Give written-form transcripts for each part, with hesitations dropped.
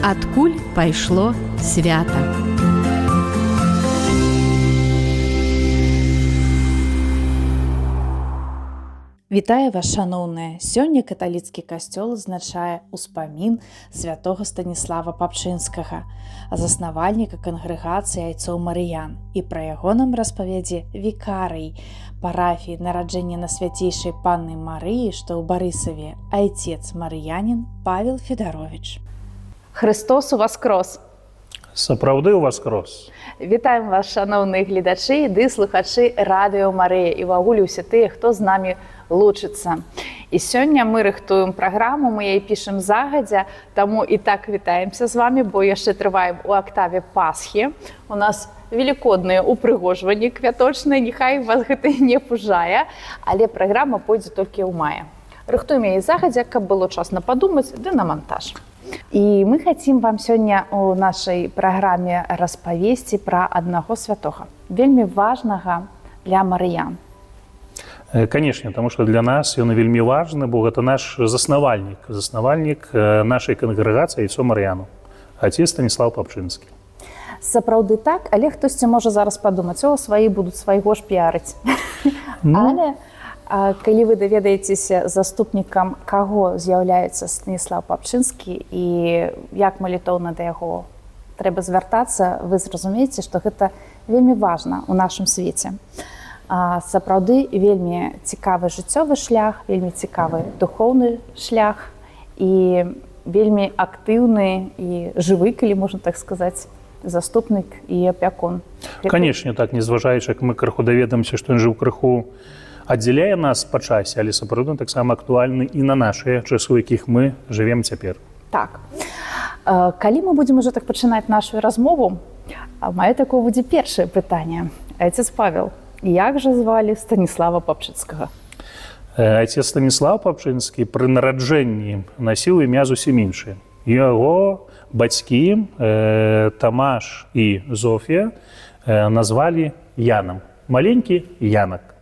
Адкуль пайшло свята. Вітаю вас, шаноўныя! Сёння каталіцкі касцёл адзначае ўспамін святога Станіслава Папчынскага, заснавальніка кангрэгацыі айцоў Марыян, і пра яго нам распавядзе вікарый парафіі нараджэння на свяцейшай панны Марыі, што ў Барысаве, айцец Марыянін Павел Федарович. Христос уваскрос! Сапраўды ўваскрос! Вітаем вас, шаноўныя гледачы ды слухачы Радыё Марыя і ўвогуле ўсе тыя, хто з намі лучыцца. І сёння мы рыхтуем праграму, мы яе пішам загадзя, таму і так вітаемся з вами, бо яшчэ трываем у актаве Пасхі. У нас велікодныя упрыгожванні квяточныя, няхай вас гэта не пужае, але праграма пойдзе толькі ў маі. Рыхтуем яе загадзя, каб было час на падумаць ды на монтаж. І мы хацім вам сёння у нашай праграме распавесці пра аднаго святога, вельмі важнага для марыян. Конечно, потому что для нас ён вельмі важны, бо гэта наш заснавальнік нашай кангрэгацыі айцоў Марыяну, отец Станіслав Папчынскі. Сапраўды так, але хтосьці можа зараз падумаць, сваі будуць свайго ж піарыць. Але калі вы даведаецеся заступнікам, каго з'яўляецца Станіслав Папчынскі і як малітоўна да яго трэба звяртацца, вы зразумееце, што гэта вельмі важна ў нашым свеце. Сапраўды вельмі цікавы жыццёвы шлях, вельмі цікавы духоўны шлях і вельмі актыўны і жывы, калі можна так сказаць, заступнік і апякун. Канечне, так, незважаючы, як мы крыху даведаемся, што ён жыў крыху аддзяляе нас па часе, але сапраўды таксама актуальны і на нашыя часы, у якіх мы жывем цяпер. Так. Калі мы будзем ужо так пачынаць нашу размову, мае такое будзе першае пытанне. Айцец Павел, як жа звалі Станіслава Папчынскага? Айцец Станіслав Папчынскі пры нараджэнні насіў імя зусім іншае. Яго бацькі Тамаш і Зофія назвалі Янам. Маленькі Янак.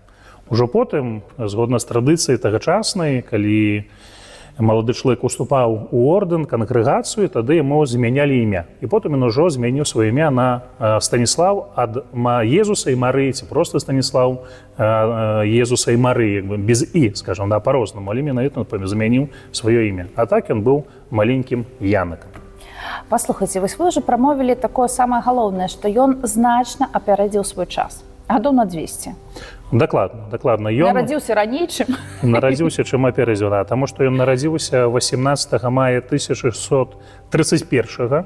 Ужо потым, згодна з традыцыяй тагачаснай, калі малады чалавек уступаў у ордэн, кангрэгацыю, тады яму змянялі імя. І потым ён ужо змяніў сваё імя на Станіслав ад Езуса і Марыі, ці проста Станіслав Езуса і Марыі, без і, скажам, па-рознаму, але менавіта ён змяніў сваё імя. А так ён быў маленькім Янакам. Паслухайце, вось вы ўжо прамовілі такое самае галоўнае, што ён значна апярэдзіў свой час. Гадоў на 200. Дакладна. Ён нарадзіўся раней, чым... Нарадзіўся, чым апярэдзіў, таму што ён нарадзіўся 18 мая 1631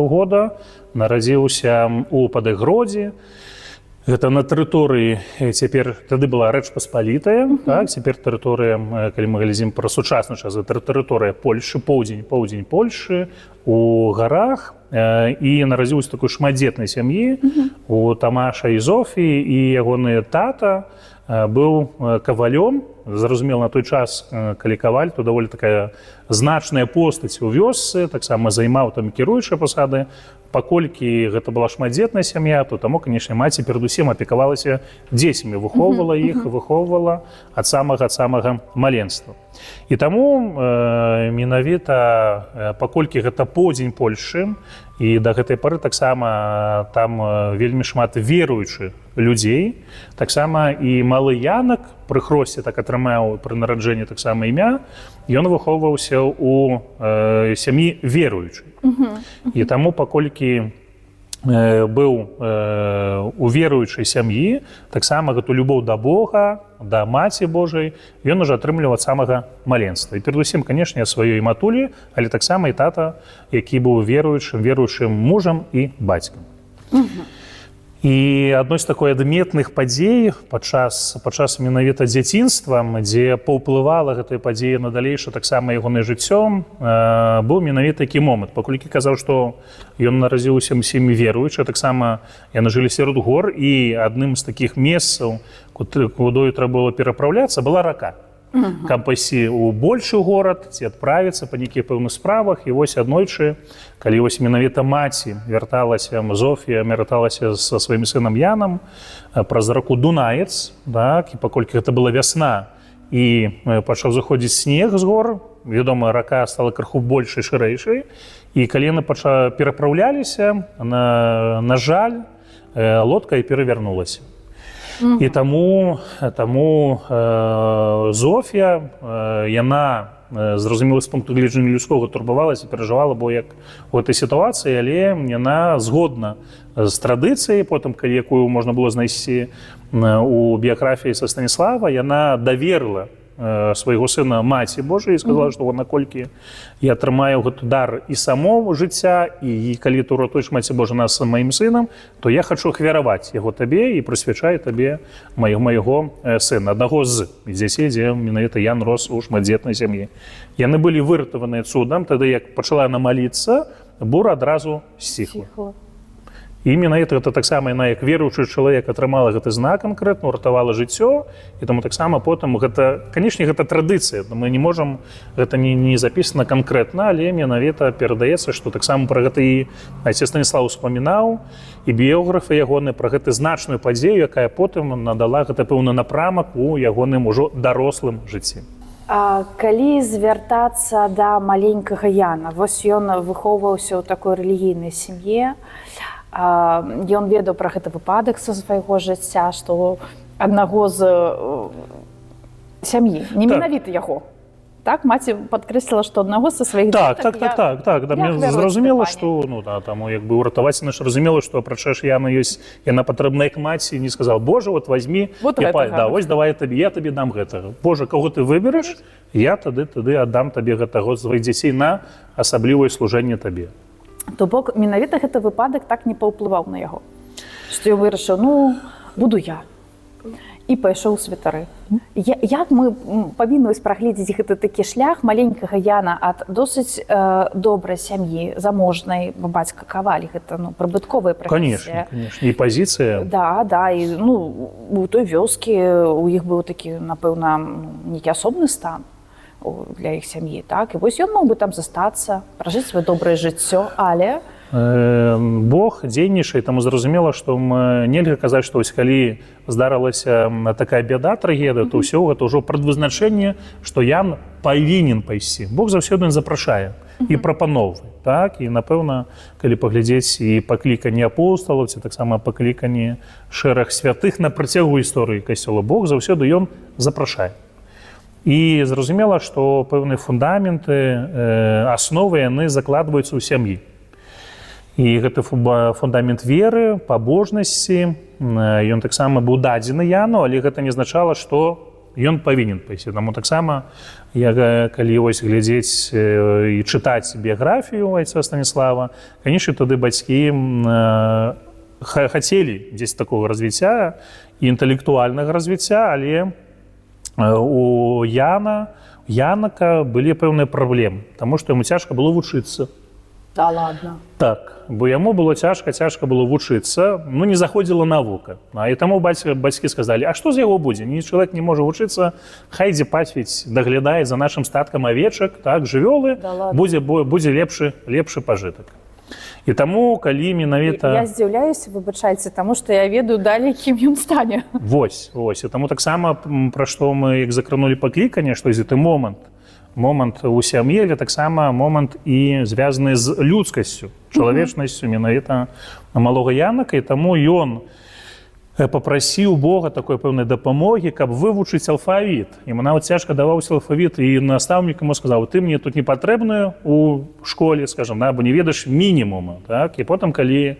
года, нарадзіўся ў Падэгродзе. Гэта на тэрыторыі, цяпер, тады была Рэч Паспалітая, так, цяпер тэрыторыя, калі мы глядзім пра сучасны час, тэрыторыя Польшы, поўдзень Польшы, у гарах, і нарадзіўся такой шматдзетнай сям'і у Тамаша і Зофіі, і ягоны тата быў кавалём. Зразумела, на той час, калі каваль, то даволі такая значная постаць у вёсцы, таксама займаў там кіруючыя пасады. Паколькі гэта была шматдзетная сям'я, то таму, канечне, маці перадусім апекавалася дзецьмі, выхоўвала іх, выхоўвала ад самага маленства. І таму менавіта, паколькі гэта поўдзень Польшы, і да гэтай пары таксама там вельмі шмат веруючых людзей, таксама і малы Янак пры хросце так атрымаў пры нараджэнні таксама імя, ён выхоўваўся ў сям'і веруючай. І таму, паколькі быў у веруючай сям'і, таксама гэту любоў да Бога, да Маці Божай, ён ужо атрымліваў ад самага маленства. І перадусім, канешне, сваёй матулі, але таксама і тата, які быў веруючым мужам і бацькам. І адной з такой адметных падзей падчас менавіта дзяцінства, дзе паўплывала гэтая падзея на далейшае таксама ягонае жыццё, быў менавіта такі момант. Паколькі казаў, што ён нарадзіўся ўсімі веруючы, таксама яны жылі сярод гор, і адным з такіх месцаў, куды трэба было перапраўляцца, была рака. Каб пайсці ў большы горад ці адправіцца па нейкіх пэўных справах. І вось аднойчы, калі вось менавіта маці вярталася, Зофія вярталася са сваім сынам Янам праз раку Дунаец, так, і паколькі гэта была вясна, і пачаў заходзіць снег з гор. Вядома, рака стала крыху большай, шырэйшай, і калі яны перапраўляліся, на жаль, лодка і перавярнулася. І таму Зоф'я, яна, зразумела, з пункту гледжання людскога турбавалася, перажывала, бо як у гэтай сітуацыі, але яна згодна з традыцыяй, потым, якую можна было знайсці у біяграфіі са Станіслава, яна даверыла свайго сына Маці Божай і сказала, што наколькі я атрымаю гэты дар і самого жыцця, і калі ты уратуеш, Маці Божа, нас з маім сынам, то я хачу ахвяраваць яго табе і прысвячаю табе майго сына, аднаго з дзяцей, дзе менавіта Ян рос у шматдзетнай сям'і. Яны былі выратаваныя цудам, тады як пачала яна маліцца, бура адразу сціхла. І менавіта гэта таксама яна, як веруючы чалавек, атрымала гэты знак канкрэтна, уратавала жыццё, і таму таксама потым гэта, канешне, гэта традыцыя, мы не можам, гэта не запісана канкрэтна, але менавіта перадаецца, што таксама пра гэта і айцец Станіслаў успамінаў, і біёграфы ягоныя пра гэту значную падзею, якая потым надала гэта пэўны напрамак у ягоным ужо дарослым жыцці. Калі звяртацца да маленькага Яна, вось ён выхоўваўся ў такой рэлігійнай сям'е, ён ведаў пра гэты выпадак са свайго жыцця, што аднаго з сям'і, не менавіта яго. Так, маці падкрэсліла, што аднаго са сваіх дзетак... Так, мне зразумела, што, таму як бы уратаваць, яна ж разумела, што апрача ж Яна ёсць, яна патрэбна як маці, не сказала, Божа, вот возьми, вось давай я табе дам гэтага. Божа, каго ты выбераш, я тады аддам табе гэтага з сваіх дзяцей на асаблівае служэнне табе. То бок, менавіта гэты выпадак так не паўплываў на яго. Што ён вырашыў, буду я. І пайшоў у святары. Як мы павінны прагледзець гэты такі шлях маленькага Яна ад досыць добрай сям'і, заможнай, бо бацька каваль, гэта прыбытковая прафесія. Конечно, і пазіцыя. Да, і у той вёскі у іх быў такі, напэўна, нейкі асобны стан для іх сям'і, так? І вось ён мог бы там застацца, пражыць сваё добрае жыццё, але... Бог дзейнічае, таму зразумела, што нельга казаць, што вось калі здарылася такая бяда, трагедыя, то ўсё гэта ўжо прадвызначэнне, што Ян павінен пайсці. Бог заўсёды запрашае і прапаноўвае, так? І, напэўна, калі паглядзець і пакліканне апосталаў, ці таксама пакліканне шэраг святых на працягу гісторыі касцёла, Бог заўсёды ён запрашае. І зразумела, што пэўныя фундаменты, асновы яны закладваюцца ў сям'і. І гэты фундамент веры, пабожнасці, ён таксама быў дадзены Яну, але гэта не азначала, што ён павінен пайсці. Таму таксама, калі вось глядзець і чытаць біяграфію айца Станіслава, канешне, тады бацькі хацелі дзесь такога развіцця, інтэлектуальнага развіцця, але у Янака былі пэўныя праблемы, таму што яму цяжка было вучыцца. Да ладно. Так, бо яму было цяжка было вучыцца, не заходзіла навука. І таму бацькі сказалі, а што з яго будзе? Чалавек не можа вучыцца, хай ідзе пасвіць, даглядае за нашым статкам авечак, так, жывёлы, будзе лепшы пажытак. І таму, калі менавіта... Я здзіўляюся, выбачайце, таму што я ведаю далей, кім ён стане. Вось. І таму таксама, пра што мы як закранулі пакліканне, што гэты момант у сям'і, але таксама момант і звязаны з людскасцю, чалавечнасцю менавіта малога Янака, і таму ён папрасіў Бога такой пэўнай дапамогі, каб вывучыць алфавіт. Яму нават цяжка даваўся алфавіт, і настаўнік яму сказаў, ты мне тут не патрэбны у школе, скажам, бо не ведаеш мінімума. І потым, калі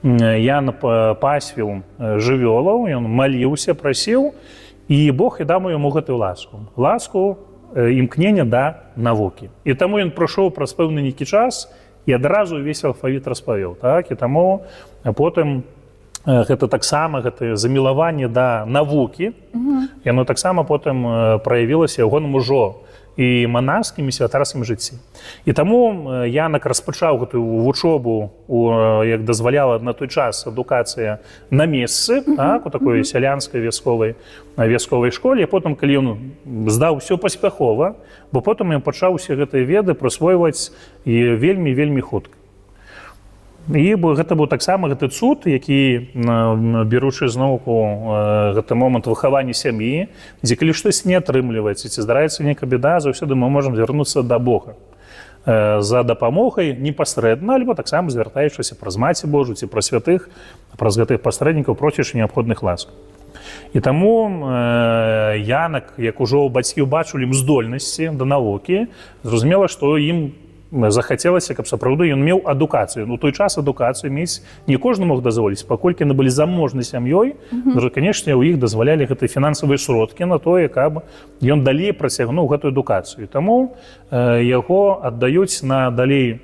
Ян пасвіў жывёлаў, ён маліўся, прасіў, і Бог і даў яму гэтую ласку імкнення да навукі. І таму ён прайшоў праз пэўны нейкі час і адразу ўвесь алфавіт распавёў. І таму потым гэта таксама замілаванне да навукі, яно таксама потым праявілася ягоным ужо і манаскім, і святарскім жыцці. І таму Янак распачаў гэтую вучобу, як дазваляла на той час адукацыя на месцы, у такой сялянскай вясковай школе, і потым, калі ён здаў усё паспяхова, бо потым ён пачаў усе гэтыя веды прысвойваць і вельмі хутка. І гэта быў таксама гэты цуд, які, беручы зноўку гэты момант выхавання сям'і, дзе калі штось не атрымліваецца, ці здараецца нейкая бяда, заўсёды мы можам звярнуцца да Бога за дапамогай непасрэдна, альбо таксама звяртаючыся праз Маці Божу ці праз святых, праз гэтых пасрэднікаў просячы неабходных ласк. І таму Янак, як ужо бацькі ўбачылі ім здольнасці да навукі, зразумела, што ім захацелася, каб сапраўды ён меў адукацыю. У той час адукацыю мець не кожны мог дазволіць, паколькі яны былі заможнай сям'ёй, канешне, у іх дазвалялі гэтыя фінансавыя сродкі на тое, каб ён далей працягнуў гэтую адукацыю. Таму яго аддаюць на далей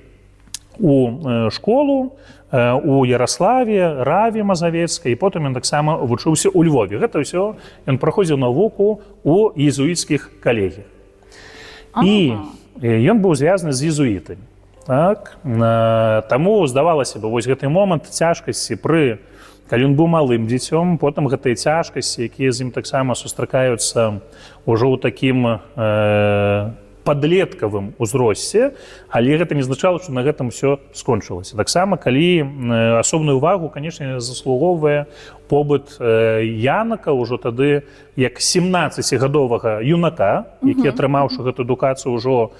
у школу, у Яраславе, Раве Мазавецкай, і потым ён таксама вучыўся ў Львове. Гэта ўсё ён праходзіў навуку ў езуіцкіх калегіях. І ён быў звязаны з езуітамі. Так? Таму здавалася бы, вось гэты момант цяжкасці калі ён быў малым дзіцём, потым гэтыя цяжкасці, якія з ім таксама сустракаюцца ўжо ў такім падлеткавым узросце, але гэта не азначала, што на гэтым ўсё скончылася. Таксама, калі асобную ўвагу, канешне, заслугоўвае побыт Янака ўжо тады як 17-гадовага юнака, які атрымаўшы гэту адукацыю ўжо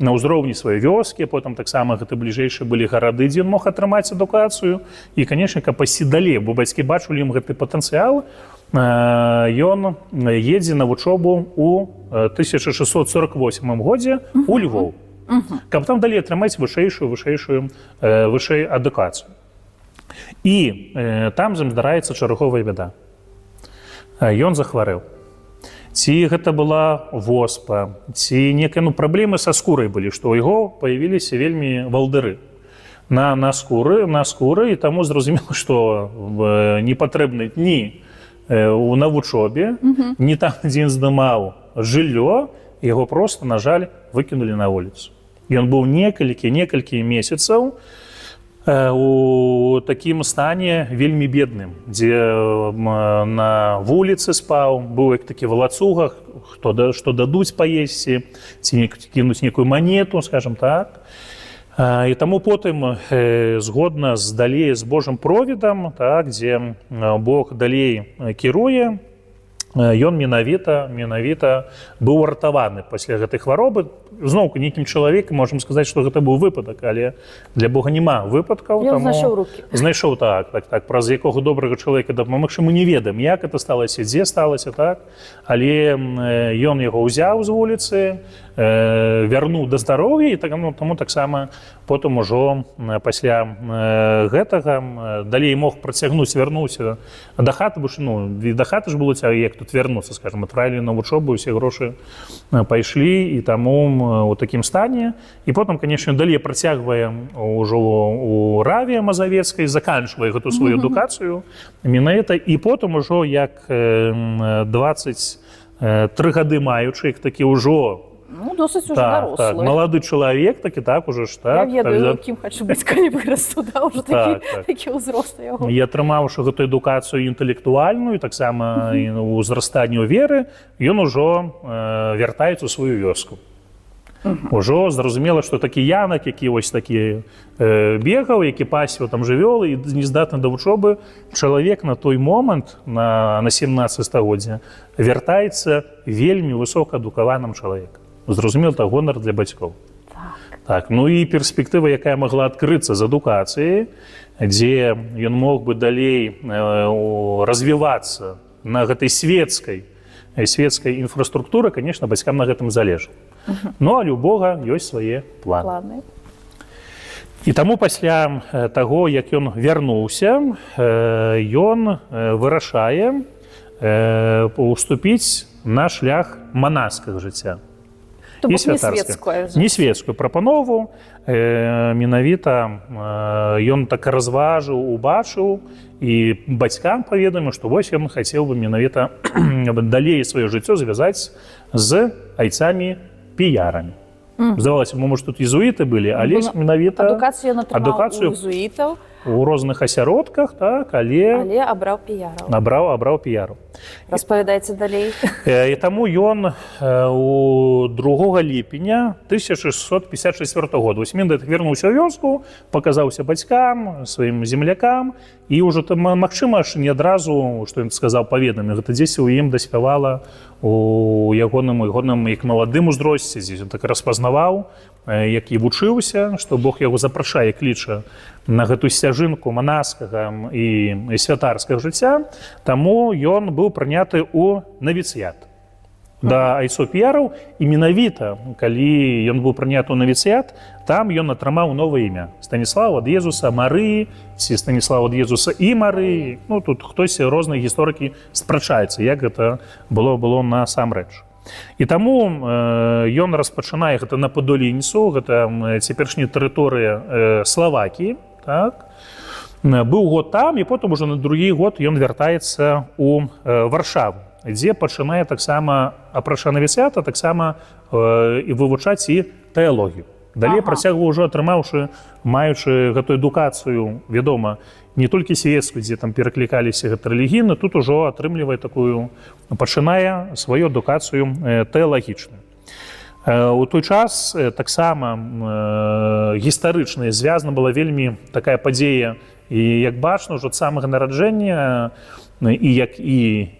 на ўзроўні сваёй вёскі, потым таксама гэта бліжэйшыя былі гарады, дзе ён мог атрымаць адукацыю. І, канешне, каб пайсці далей, бо бацькі бачылі ім гэты патэнцыял, ён едзе на вучобу ў 1648 годзе у Львоў, каб там далей атрымаць вышэй адукацыю. І там з ім здараецца чарговая бяда. Ён захварэў. Ці гэта была воспа, ці некая праблемы са скурай былі, што ў яго паявіліся вельмі валдыры на скуры, і таму зразумела, што не патрэбны ні на вучобе, ні там, дзе ён здымаў жыллё, яго проста, на жаль, выкінулі на вуліцу. Ён быў некалькі месяцаў у такім стане вельмі бедным, дзе на вуліцы спаў, быў як такі валацуга, што дадуць паесці, ці кінуць некую манету, скажам так. І таму потым, згодна далей з Божым провідам, так, дзе Бог далей кіруе, ён менавіта быў ратаваны пасля гэтай хваробы. Зноўку, нейкім чалавекам можам сказаць, што гэта быў выпадак, але для Бога няма выпадкаў. Ён знайшоў рукі. Знайшоў, так, праз якога добрага чалавека дапамагчы, мы не ведаем, як гэта сталася, дзе сталася, так, але ён яго ўзяў з вуліцы, вярнуў да здароўя, і таму таксама потым ужо пасля гэтага далей мог працягнуць, вярнуўся да хаты, бо да хаты ж было як тут вярнуцца, скажам, адправілі на вучобу, усе грошы пайшлі, і таму у такім стане. І потым, канешне, далей працягвае ўжо у Раве Мазавецкай, заканчвае гэту сваю адукацыю менавіта, і потым ужо як 23 гады маючы, як такі ўжо досыць уже дарослы. Малады чалавек, такі так, уже ж так. Я ведаю, кім хачу быць, калі вырасту, ўжо такі ўзрост яго. І атрымаўшы гэту адукацыю інтэлектуальную, таксама ўзрастанню веры, ён ужо вяртаецца ў сваю вёску. Ужо зразумела, што такі Янак, які вось такі бегаў, які пасвіў там жывёл і не здатны да вучобы, чалавек на той момант, на 17 стагоддзя, вяртаецца вельмі высокаадукаваным чалавекам. Зразумела, это гонар для бацькоў. Так, ну і перспектыва, якая магла адкрыцца з адукацыі, дзе ён мог бы далей развівацца на гэтай светскай інфраструктуры, конечно, бацькам на гэтым залежала. Ну, але у Бога ёсць свае планы. І таму пасля таго, як ён вярнуўся, ён вырашае уступіць на шлях манаскага жыцця. То бок не светскую прапанову. Менавіта ён так разважыў, убачыў і бацькам паведаміў, што вось ён хацеў бы менавіта далей сваё жыццё звязаць з айцамі-піярамі. Здавалася, может, тут езуіты былі, але менавіта адукацыю ён атрымаў у езуітаў. у розных асяродках, так, але абраў піяраў. абраў піяру. Распавядайце далей. І таму ён у 2 ліпеня 1654 года Мендэт вярнуўся ў вёску, паказаўся бацькам, сваім землякам, і ўжо там, магчыма, аж не адразу, што ён сказаў, паведамі, гэта дзесьці ў ім даспявала у ягоным як маладым узросце, дзе ён так распазнаваў, як і вучыўся, што Бог яго запрашае, кліча на гэту сцяжынку манаскага і святарскага жыцця, таму ён быў прыняты ў навіцыят да айцоў піяраў, і менавіта, калі ён быў прыняты ў навіцыят, там ён атрымаў новае імя. Станіслаў ад Езуса Марыі, ці Станіслаў ад Езуса і Марыі. Ну, тут хтось розныя гісторыкі спрачаецца, як гэта было насамрэч. І таму ён распачынае гэта на Падолінцу, гэта цяперашняя тэрыторыя Славакіі, так? Быў год там, і потым ужо на другі год ён вяртаецца ў Варшаву, дзе пачынае таксама, апрача навіцыята, таксама і вывучаць і тэалогію. Далей працягваў ужо атрымаўшы, маючы гэту адукацыю, вядома, не толькі свецкую, дзе там пераклікаліся гэта рэлігійна, тут ужо атрымлівае такую, пачынае сваю адукацыю тэалагічную. У той час таксама гістарычна звязана была вельмі такая падзея, і як бачна, ўжо ад самага нараджэння, і як і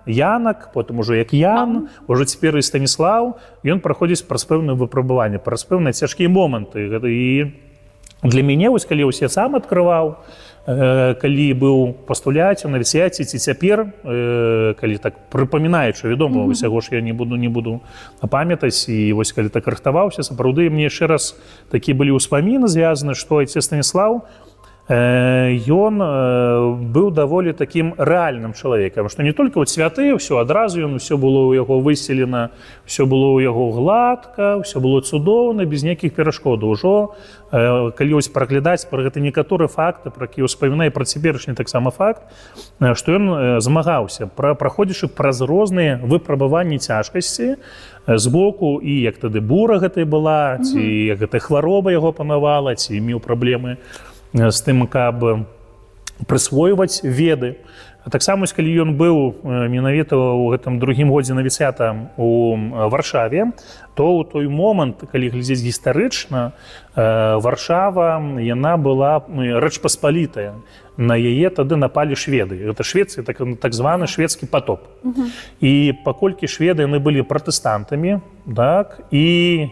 Янак, потым ужо як Ян, ужо цяпер і Станіслаў, ён праходзіць праз пэўныя выпрабаванні, праз пэўныя цяжкія моманты. І для мяне, вось калі я сам адкрываў, калі быў пастуляць у навіцыяце, ці цяпер, калі так прыпамінаючы, вядома, усяго ж я не буду памятаць, і вось калі так рыхтаваўся, сапраўды мне яшчэ раз такі былі ўспаміны звязаны, што айцец Станіслаў, ён быў даволі такім рэальным чалавекам, што не толькі вот святы, ўсё адразу ён, усё было ў яго выселена, ўсё было ў яго гладка, ўсё было цудоўна, без нейкіх перашкодаў. Ужо калі вось праглядаць пра гэта некаторыя факты, пра які ўспамінае, пра цяперашні таксама факт, што ён змагаўся, праходзячы праз розныя выпрабаванні цяжкасці з боку, і як тады бура гэтай была, ці як гэтая хвароба яго панавала, ці меў праблемы з тым, каб прысвойваць веды. А таксама, калі ён быў менавіта ў гэтым другім годзе навіцыята у Варшаве, то ў той момант, калі глядзець гістарычна, Варшава, яна была рэч паспалітая. На яе тады напалі шведы. Гэта шведы, так званы шведскі патоп. І паколькі шведы яны былі пратэстантамі, так, і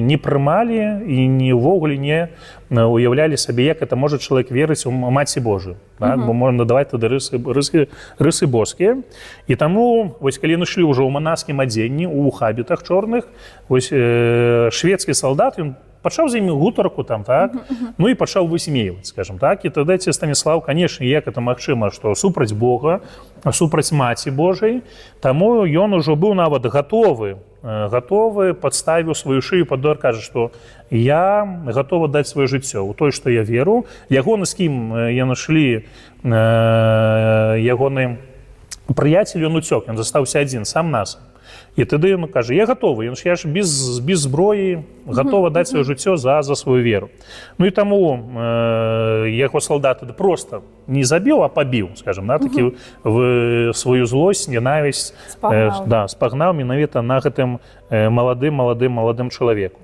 не прымалі, і ўвогуле не уяўлялі сабе, як это можа чалавек верыць у Маці Божую. Так? Бо можна даваць тады рысы боскія. І таму, вось калі яны ішлі ўжо ў манаскім адзенні, у хабітах чорных, вось шведскі салдат, ён пачаў з імі гутарку там, так? Ну і пачаў высмейваць, скажем так. І тады Станіслаў, канешне, як это магчыма, што супраць Бога, супраць Маці Божай, таму ён ужо быў нават гатовы, падставіў сваю шыю пад удар, кажа, што я гатовы даць сваё жыццё ў той, што я веру. Ягоны з кім яны ішлі, ягоны прыяцель, ён уцёк, ён застаўся адзін, сам нас. І тады ён кажа, я гатовы, я ж без зброі гатова даць сваё жыццё за сваю веру. Ну і таму яго салдаты проста не забіў, а пабіў, скажем, такі сваю злосць, ненавісць спагнаў менавіта на гэтым маладым чалавеку.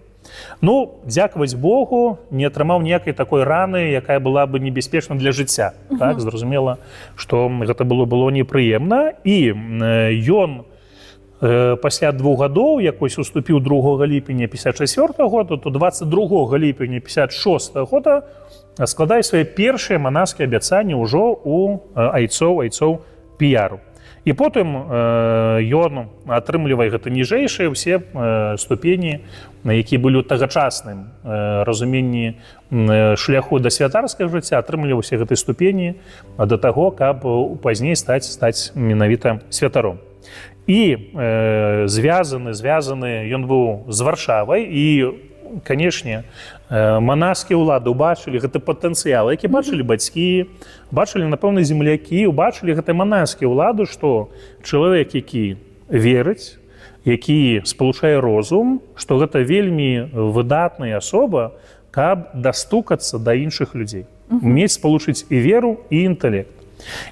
Ну, дзякаваць Богу, не атрымаў ніякай такой раны, якая была бы небяспечна для жыцця. Так, зразумела, што гэта было непрыемна, і ён пасля 2 гадоў, якось уступіў 2 ліпеня 54 года, то 22 ліпеня 56 года складае свае першыя манаскія абяцанні ўжо ў айцоў піяру. І потым ён атрымлівае гэта ніжэйшыя ўсе ступені, якія былі ў тагачасным разуменні шляху да святарскага жыцця, атрымліваўся гэтай ступені да таго, каб пазней стаць менавіта святаром. І звязаны, ён быў з Варшавай, і, канешне, манаскія ўлады ўбачылі гэты патэнцыял, які бачылі бацькі, бачылі, напэўна, землякі, убачылі гэтай манаскія ўлады, што чалавек, які верыць, які спалучае розум, што гэта вельмі выдатная асоба, каб дастукацца да іншых людзей. мець спалучыць і веру, і інтэлект.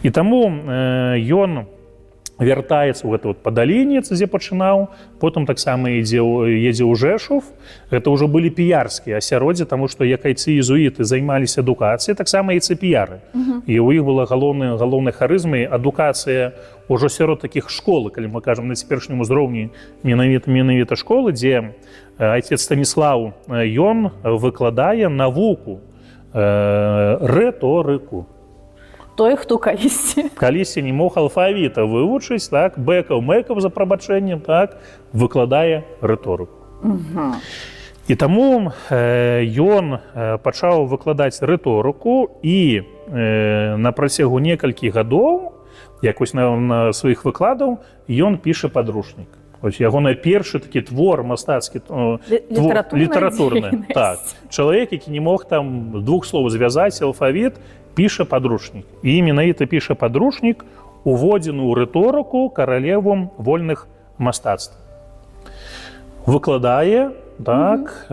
І таму ён вяртаецца ў гэты падаленец, дзе пачынаў, потым таксама едзе ў Жэшув. Гэта ўжо былі піярскія асяроддзі, таму што як айцы езуіты займаліся адукацыяй, таксама айцы піяры. І ў іх была галоўнай харызмай адукацыя ўжо сярод такіх школ, калі мы кажам на цяперашнім узроўні менавіта школы, дзе айцец Станіслаў, ён выкладае навуку рыторыку. Той, хто калісьці. Калісьці не мог алфавіта вывучыць, так, бэкаў-мэкаў за прабачэннем, так, выкладае рыторыку. І таму ён пачаў выкладаць рыторыку, і на працягу некалькіх гадоў, якось на сваіх выкладаў, ён піша падручнік. Ягоны першы такі твор мастацкі, літаратурны. Так, чалавек, які не мог там двух слоў звязаць, алфавіт, піша падручнік. І менавіта піша падручнік уводзеную рыторыку каралеву вольных мастацтв. Выкладае, так,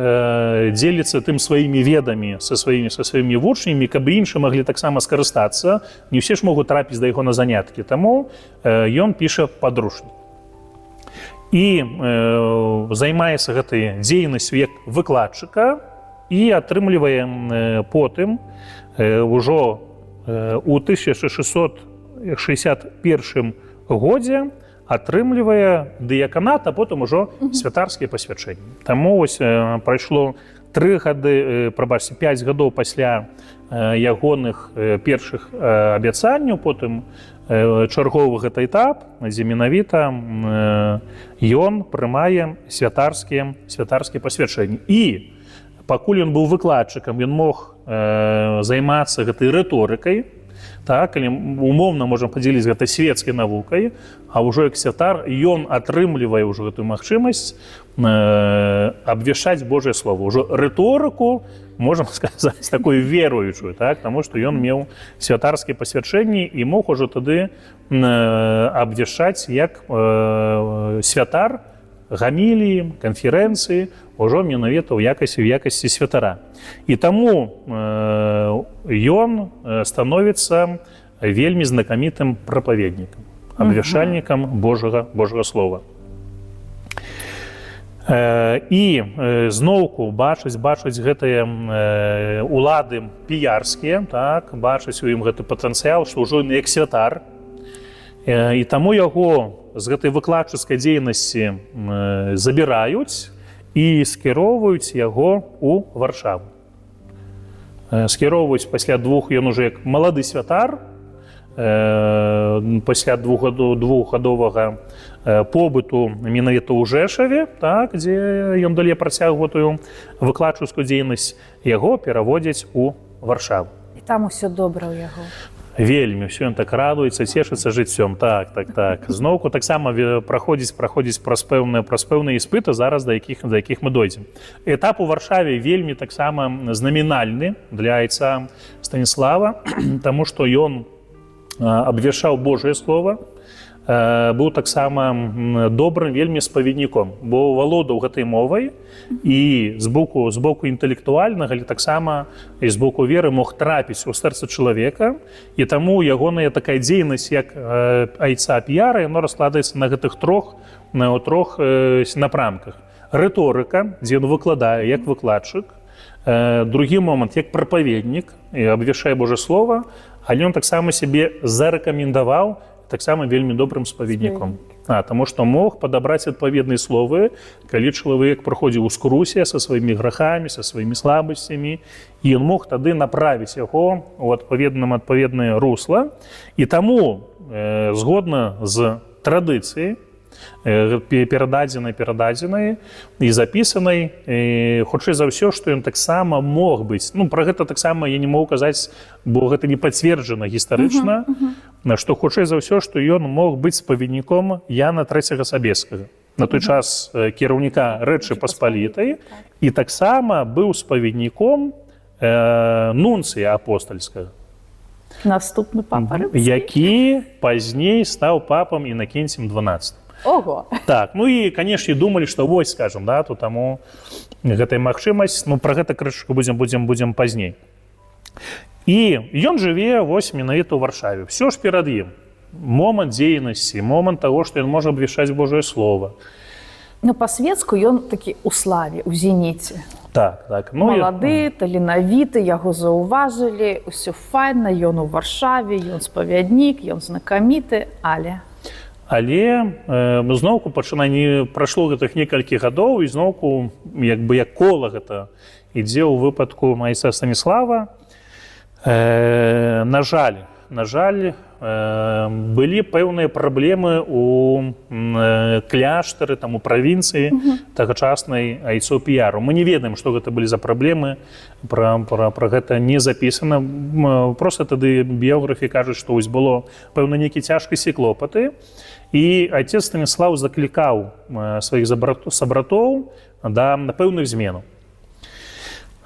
дзеліцца тым сваімі ведамі са сваімі вучнямі, каб іншыя маглі таксама скарыстацца. Не ўсе ж могуць трапіць да яго на заняткі, таму ён піша падручнік. І займаецца гэтай дзейнасцю як выкладчыка і атрымлівае потым ўжо ў 1661 годзе атрымлівае дыяканат, а потым ужо святарскія пасвячэнні. Таму вось прайшло 5 гадоў пасля ягоных першых абяцанняў, потым чарговы гэты этап, дзе менавіта ён прымае святарскія пасвячэнні. І пакуль ён быў выкладчыкам, ён мог займацца гэтай рыторыкай, так, калі умоўна можам падзяліць гэтай свецкай навукай, а ўжо як святар ён атрымлівае ўжо гэтую магчымасць абвяшчаць Божае Слово. Ужо рыторыку, можам сказаць, такой веруючую, так, таму што ён меў святарскія пасвячэнні і мог ужо тады абвяшчаць як святар гаміліі, канферэнцыі, ўжо менавіта ў якасці святара. І таму ён становіцца вельмі знакамітым прапаведнікам, абвяшчальнікам Божага Слова. І зноўку бачаць гэтыя улады піярскія, так, бачаць у ім гэты патэнцыял, што ўжо як святар. І таму яго з гэтай выкладчыцкай дзейнасці забіраюць і скіроўваюць яго ў Варшаву. Скіроўваюць пасля ён уже як малады святар, пасля двухгадовага побыту менавіта ў Жэшаве, так, дзе ён далей працягвае гэтую выкладчыцкую дзейнасць, яго пераводзяць у Варшаву. І там усё добра ў яго. Вельмі, ўсё ён так радуецца, цешыцца жыццём. Так. Зноўку таксама праходзіць праз пэўныя іспыты, зараз да якіх мы дойдзем. Этап у Варшаве вельмі таксама знамінальны для айца Станіслава, таму што ён абвяшчаў Божае Слова, быў таксама добрым вельмі спаведніком, бо валодаў гэтай мовай і з боку інтэлектуальнага, але таксама і з боку веры мог трапіць у сэрца чалавека, і таму ягоная такая дзейнасць як айца піяра, яно раскладаецца на гэтых трох напрамках. Рыторыка, дзе ён выкладае як выкладчык, другі момант як прапаведнік і абвяшчае Божае Слова, але ён таксама сябе зарэкамендаваў таксама вельмі добрым спаведніком. Таму што мог падабраць адпаведныя словы, калі чалавек праходзіў у скрусе са сваімі грахамі, са сваімі слабасцямі, і ён мог тады направіць яго ў адпаведнае русла. І таму, згодна з традыцыяй, перададзенай і запісанай, хутчэй за ўсё, што ён таксама мог быць. Пра гэта таксама я не магу казаць, бо гэта не пацверджана гістарычна, што хутчэй за ўсё, што ён мог быць спаведніком Яна III Сабескага, на той час кіраўніка Рэчы Паспалітай, і таксама быў спаведніком нунцыя апостальскага, наступны папа Рымскі, які пазней стаў папам Інакенцем XII. Ого! Так, і, канешне, думалі, што вось, скажам, то таму гэтая магчымасць, пра гэта крышку будзем пазней. І ён жыве вось менавіта ў Варшаве. Все ж перад ім. Момант дзейнасці, момант таго, што ён можа абвяшчаць Божае Слова. Ну, па-свецку ён такі ў славе, у зеніце. Так, так. Ну, Малады, таленавіты, яго заўважылі, усё файна, ён у Варшаве, ён спавяднік, ён знакаміты, але зноўку прайшло гэтых некалькі гадоў, і зноўку як кола гэта ідзе ў выпадку майстра Станіслава. На жаль, былі пэўныя праблемы у кляштары, там, у правінцыі тагачаснай Айцоў-Піяру. Мы не ведаем, што гэта былі за праблемы, пра гэта не запісана. Проста тады біёграфы кажуць, што вось было пэўна нейкі цяжкасці, клопаты, і айцец Станіслаў заклікаў сваіх сабратоў да пэўных зменаў.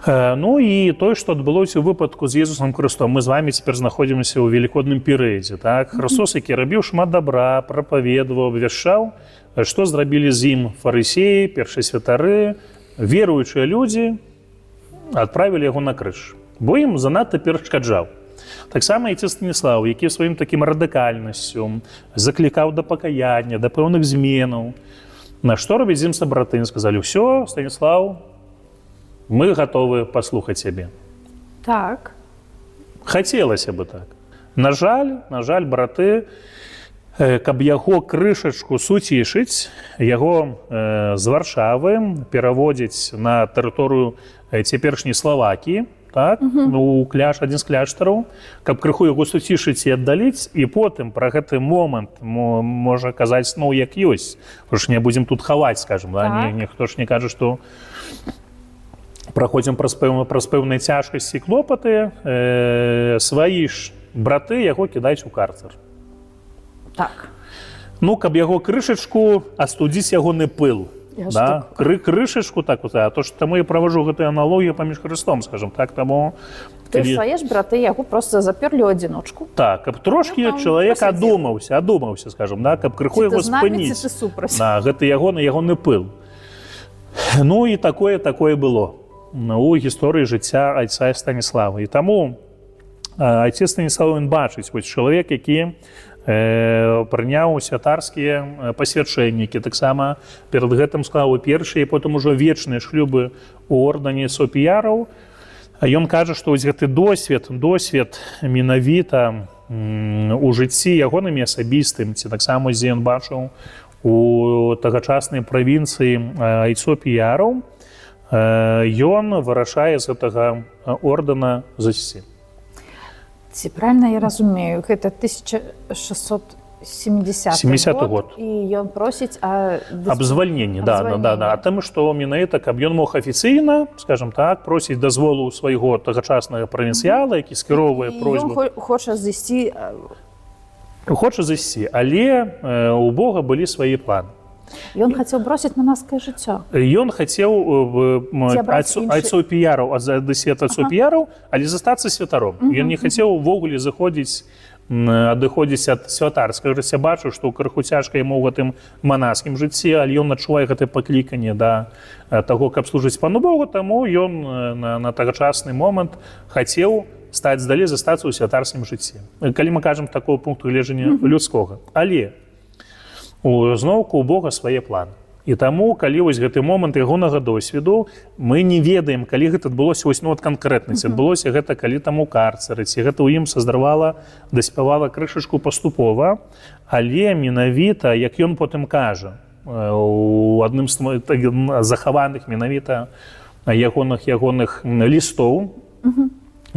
Ну і тое, што адбылося ў выпадку з Езусам Хрыстом. Мы з вами цяпер знаходзімся ў велікодным перыядзе. Так? Хрыстос, які рабіў шмат добра, прапаведаваў, абвяшчаў, што зрабілі з ім фарысеі, першасвятары, веруючыя людзі адправілі яго на крыж, бо ім занадта перашкаджаў. Таксама айцец Станіслаў, які сваім такім радыкальнасцю заклікаў да пакаяння, да пэўных зменаў. На што робіць з ім сабраты? Сказалі: «Усё, Станіслаў, мы готовы паслухаць цябе». Так. Хацелася бы так. На жаль, браты, каб яго крышачку суцішыць, яго з Варшавы пераводзіць на тэрыторыю цяперашняй Славакіі, так, адзін з кляштараў, каб крыху яго суцішыць і аддаліць, і потым пра гэты момант можа казаць зноў як ёсць. Потому што не будзем тут хаваць, скажем, да? Ніхто ж не кажа, што праходзім праз пэўныя цяжкасці і клопаты, сваі ж браты яго кідаюць у карцер. Так. Ну, каб яго крышачку астудзіць ягоны пыл. Да? Крышачку, так, а то ж таму я праважу гэтую аналогію паміж Хрыстом, скажем так, таму... Свае ж браты яго проста заперлі ў адзіночку. Так, каб трошкі чалавек адумаўся, скажем, да? Каб крыху яго спыніць. Гэта ягоны пыл. Ну і такое было у гісторыі жыцця айца Станіслава. І таму айцец Станіслав, ён бачыць, вось чалавек, які прыняў святарскія пасвячэнні, які таксама перад гэтым склаў першыя і потым ужо вечныя шлюбы ў ордэне Айцоў-Піяраў. Ён кажа, што вось гэты досвед менавіта у жыцці ягонымі асабістым, ці таксама дзе ён бачыў у тагачаснай правінцыі Айцоў-Піяраў, ён вырашае з гэтага ордэна зысці. Ці правильно я разумею, гэта 1670 год, і ён просіць аб звальненні. А таму, што менавіта, каб ён мог афіцыйна, скажем так, просіць дазволу свайго тагачаснага правінцыяла, які скіроўвае просьбу. Ён хоча зысці, але у Бога былі свае планы. Ён хацеў бросіць манаскае жыццё. Ён хацеў Айцоў-Піяраў, адысець Айцоў-Піяраў, але застацца святаром. Ён не хацеў увогуле адыходзіць ад святарскага жыцця. Бачу, што крыху цяжка яму ў гэтым манаскім жыцці, але ён адчувае гэтае пакліканне да таго, каб служыць Пану Богу, таму ён на тагачасны момант хацеў стаць далей, застацца ў святарскім жыцці. Калі мы кажам такого пункту гледжання людскога. Але зноўку у Бога свае планы. І таму, калі вось гэты момант ягонага досведу, мы не ведаем, калі гэта адбылося вось канкрэтна. Ці адбылося гэта калі там у карцеры, ці гэта ў ім даспявала крышачку паступова, але менавіта, як ён потым кажа, у адным з захаваных менавіта ягоных лістоў,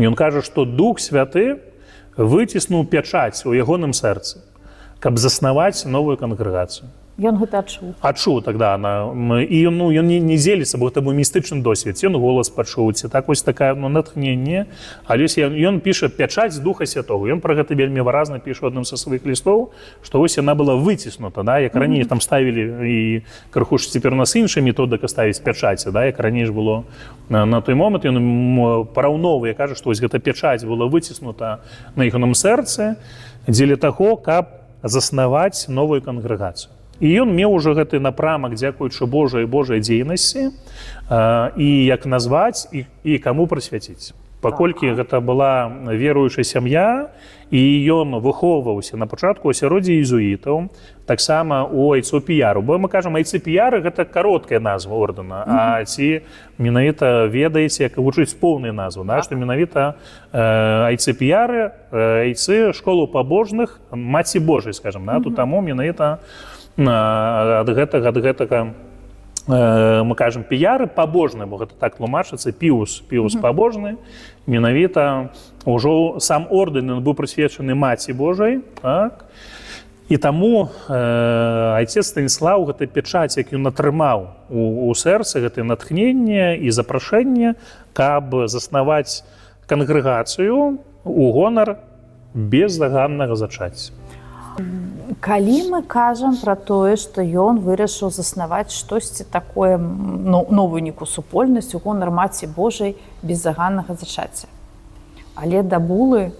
ён кажа, што Дух Святы выціснуў пячаць у ягоным сэрцы, каб заснаваць новую кангрэгацыю. Ён гэта адчуў. Адчуў тогда. І ён не дзеліцца, бо гэта быў містычны досвед. Ён голас пачуў, ці так вось такае натхненне. Але ён піша пячаць Духа Святога. Ён пра гэта вельмі выразна піша ў адным са сваіх лістоў, што вось яна была выціснута, як раней там ставілі, і крыху ж цяпер у нас іншая методыка ставіць пячаці, як раней ж было на той момант. Ён параўноўвае, кажа, што вось гэта пячаць была выціснута на ягоным сэрцы дзеля таго, каб заснаваць новую кангрэгацыю. І ён меў ужо гэты напрамак, дзякуючы Божай дзейнасці, і як назваць, і каму прысвяціць. паколькі гэта была веруючая сям'я, і ён выхоўваўся на пачатку ў асяроддзі езуітаў, таксама у айцоў-піяру. Бо мы кажам, айцы-піяры гэта кароткая назва ордэна, а ці менавіта ведаеце, як вучыць поўную назву, да? Што менавіта айцы-піяры, айцы школу пабожных Маці Божай, скажам, да? Тут таму менавіта ад гэтага мы кажам піяры пабожны, бо гэта так тлумачыцца, піус пабожны, менавіта ўжо сам ордэн быў прысвечаны Маці Божай, так? І таму айцец Станіслаў гэтай пячаць, як ён атрымаў у сэрцы, гэтае натхненне і запрашэнне, каб заснаваць кангрэгацыю у гонар бездаганнага зачацця. Калі мы кажам пра тое, што ён вырашыў заснаваць штосьці такое, новую нейкую супольнасць у гонар Маці Божай бездаганнага зачацця. Але да булы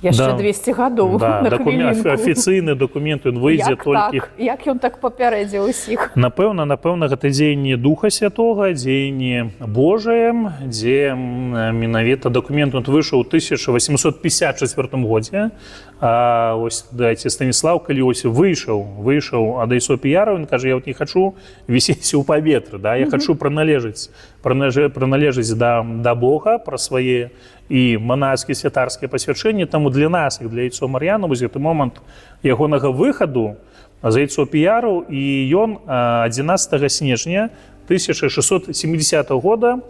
яшчэ 200 гадоў на хвілінку. Афіцыйны дакумент, ён выйдзе толькі... Як ён так папярэдзіў усіх? Напэўна, гэта дзеянне Духа Святога, дзеянне Божае, дзе менавіта дакумент выйшаў у 1854 годзе. А ось айцец Станіслаў, калі выйшаў ад айцоў-піяраў, ён кажа, я не хачу вісець у паветры, да? Я хачу прыналежыць да Бога, пра свае і манацкія святарскія пасвячэнні. Таму для нас, як для айцоў Мар'яна, вось гэты момант ягонага выхаду з айцоў-піяру, і ён 11 снежня 1670 года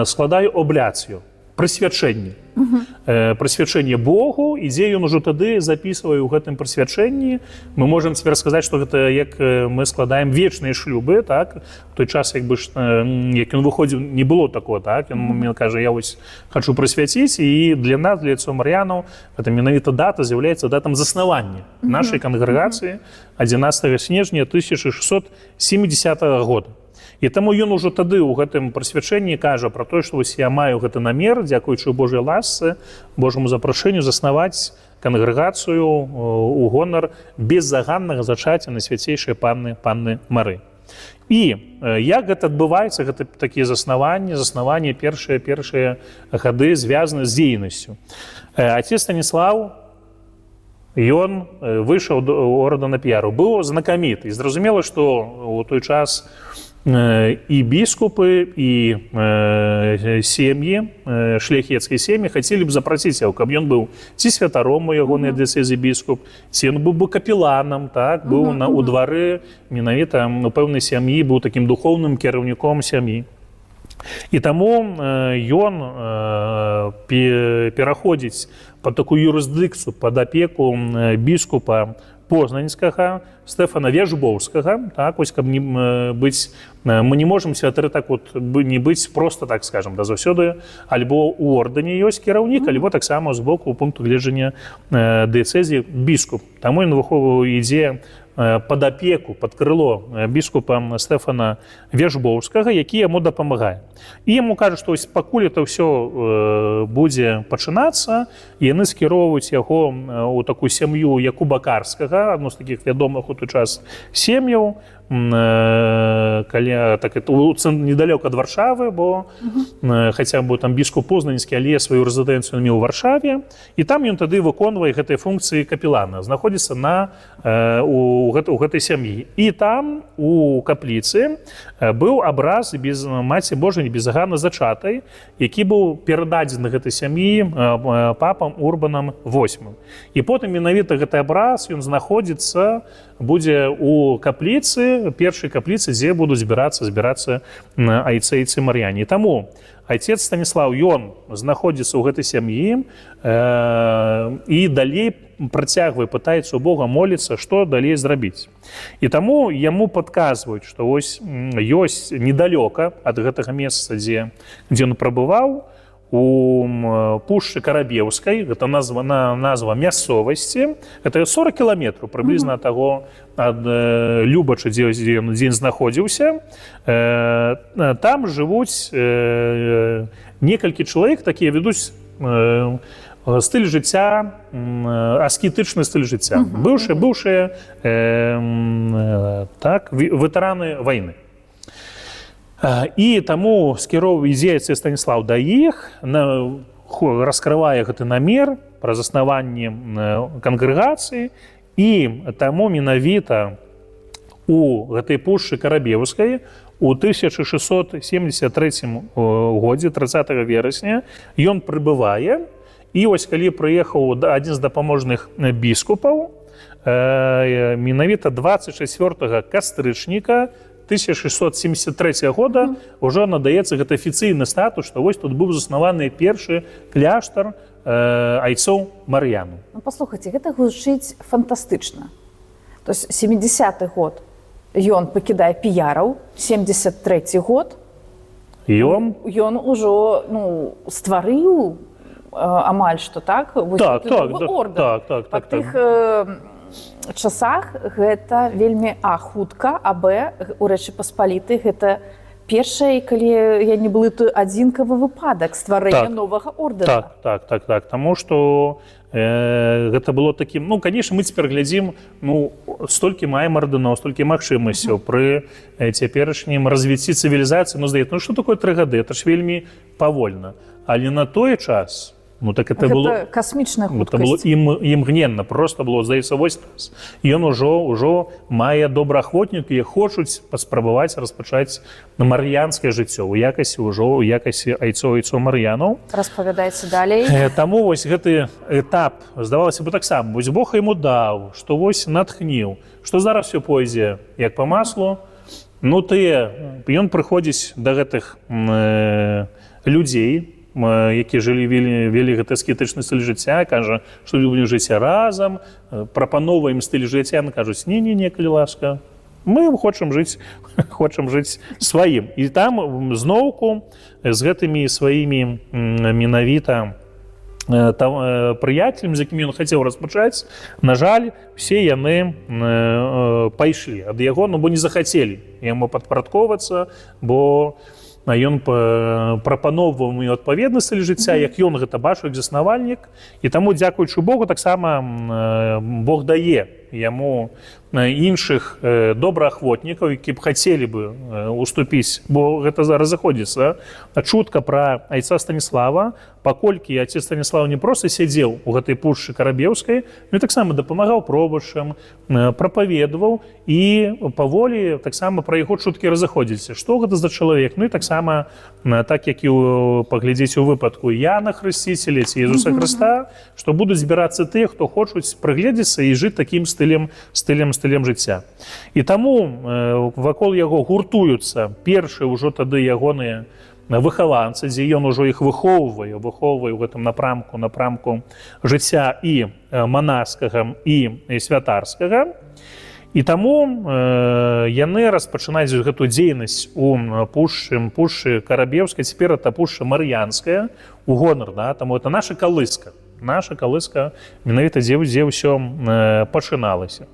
складае обляцыю, прысвячэнне. Прысвячэнне Богу, і дзе ён ужо тады запісвае ў гэтым прысвячэнні. Мы можам цяпер сказаць, што гэта як мы складаем вечныя шлюбы, так? У той час, як ён выходзіў, не было такого, так? Ён мне кажа, я вось хачу прысвяціць, і для нас, для айцоў Мар'янаў, гэта менавіта дата з'яўляецца датам заснавання нашай кангрэгацыі 11 снежня 1670 года. І таму ён ужо тады ў гэтым прысвячэнні кажа пра тое, што вось я маю гэты намер, дзякуючы Божай ласцы, Божаму запрашэнню, заснаваць кангрэгацыю у гонар бездаганнага зачацця Найсвяцейшай Панны Мары. І як гэта адбываецца, гэта такія заснаванні, першыя гады звязаны з дзейнасцю. Айцец Станіслаў, ён выйшаў до ордэна піяру, быў знакаміты. І зразумела, што ў той час і біскупы, і сем'і, шляхецкія сем'і хацелі б запрасіць яго, каб ён быў ці святаром у ягонай дыяцэзі біскуп, ці ён быў бы капеланам, так, быў у двары, менавіта у пэўнай сям'і, быў такім духоўным кіраўніком сям'і. І таму ён пераходзіць пад такую юрысдыкцыю, пад апеку біскупа Познанскага Стэфана Вяжбоўскага, так, вось, каб не быць, мы не можам святары так вот не быць просто, так скажем, да, заўсёды, альбо у ордэне ёсць кіраўнік, альбо таксама з боку пункту гледжання дыяцэзі біскуп. Таму ён ідзе пад апеку, пад крыло біскупа Стэфана Вяжбоўскага, які яму дапамагае. І яму кажа, што пакуль это ўсё будзе пачынацца, яны скіроўваюць яго ў такую сям'ю Якуба Карскага, адну з такіх вядомых у той час сем'яў, недалёка ад Варшавы, бо хаця б там біскуп Познанскі, але сваю рэзідэнцыю меў у Варшаве, і там ён тады выконвае гэтыя функцыі капелана, знаходзіцца у гэтай сям'і. І там у капліцы быў абраз без Маці Божай бездаганна зачатай, які быў перададзены гэтай сям'і папам Урбанам VIII. І потым менавіта гэты абраз ён знаходзіцца, будзе у капліцы, першай капліцы, дзе будуць збірацца айцы Мар'яне. Таму айцец Станіслаў, ён знаходзіцца ў гэтай сям'і і далей працягвае, пытаецца у Бога моліцца, што далей зрабіць. І таму яму падказваюць, што вось ёсць недалёка ад гэтага месца, дзе ён прабываў, у пушчы Карабеўскай, гэта назва мясцовасці, гэта 40 кіламетраў прыблізна таго ад Любача, дзе ён знаходзіўся. Там жывуць некалькі чалавек, такія ведуць стыль жыцця, аскетычны стыль жыцця, быўшыя ветэраны вайны. І таму ідзе Станіслаў да іх, раскрывае гэты намер пра заснаванне кангрэгацыі, і таму менавіта у гэтай пушчы Карабеўскай у 1673 годзе, 30 верасня, ён прыбывае, і вось калі прыехаў адзін з дапаможных біскупаў, менавіта 24 кастрычніка 1673 года ўжо надаецца гэты афіцыйны статус, што вось тут быў заснаваны першы кляштар айцоў Мар'яну. Ну, паслухайце, гэта гучыць фантастычна. То есть 70-й год ён пакідае піяраў, 73-й год ён ужо стварыў амаль што так? Ордэн. Па тых часах гэта вельмі хутка, а б, у Рэчы Паспалітай гэта першы, калі я не блытаю, адзінкавы выпадак стварэння новага ордэна. Так. Таму што гэта было такім, конечно, мы цяпер глядзім, столькі маем ордэнаў, столькі магчымасцяў пры цяперашнім развіцці цывілізацыі, здаецца, што такое 3 гады? Это ж вельмі павольна. Але на той час это было касмічная хуткасць. Это было імгненна, просто было, здаецца, вось нас. Ён ужо мае добраахвотнікі, якія хочуць паспрабаваць распачаць мар'янскае жыццё у якасці айцоў мар'янаў. Распавядайце далей. Таму вось гэты этап, здавалася бы, таксама, вось Бог яму даў, што вось натхніў, што зараз все пойдзе як па маслу. Ён прыходзіць да гэтых людзей, які вели гэты аскетычны стыль жыцця, кажа, што будзем жыць разам, прапаноўваем стыль жыцця, кажуць, не, калі ласка, мы хочам жыць сваім. І там зноўку з гэтымі сваімі менавіта прыяцелямі, з якімі ён хацеў распачаць, на жаль, усе яны пайшлі ад яго, бо не захацелі яму падпарадковацца, бо ён прапаноўваў ему адпаведны стыль жыцця, як ён гэта бачыў, як заснавальнік. І таму, дзякуючы Богу, таксама Бог дае яму іншых добраахвотнікаў, які б хацелі бы уступіць, бо гэта зараз заходзіцца чутка пра айца Станіслава, паколькі айцец Станіслав не проста сядзеў у гэтай пушчы Карабеўскай, но і таксама дапамагаў пробашчам, прапаведаваў, і паволі таксама пра яго чуткі разыходзіліся. Што гэта за чалавек? І таксама, так як і паглядзець у выпадку Яна Хрысціцеля ці Езуса Хрыста, што будуць збірацца тыя, хто хочуць прыгледзецца і жыць такім стылем жыцця. І таму вакол яго гуртуюцца першыя ўжо тады ягоныя выхаванцы, дзе ён ужо іх выхоўвае ў гэтым напрамку жыцця і манаскага, і святарскага. І таму яны распачынаюць гэту дзейнасць у пушчы Карабеўскай, цяпер это пушча Мар'янская, у гонар, таму это наша калыска, менавіта дзе ўсё пачыналася.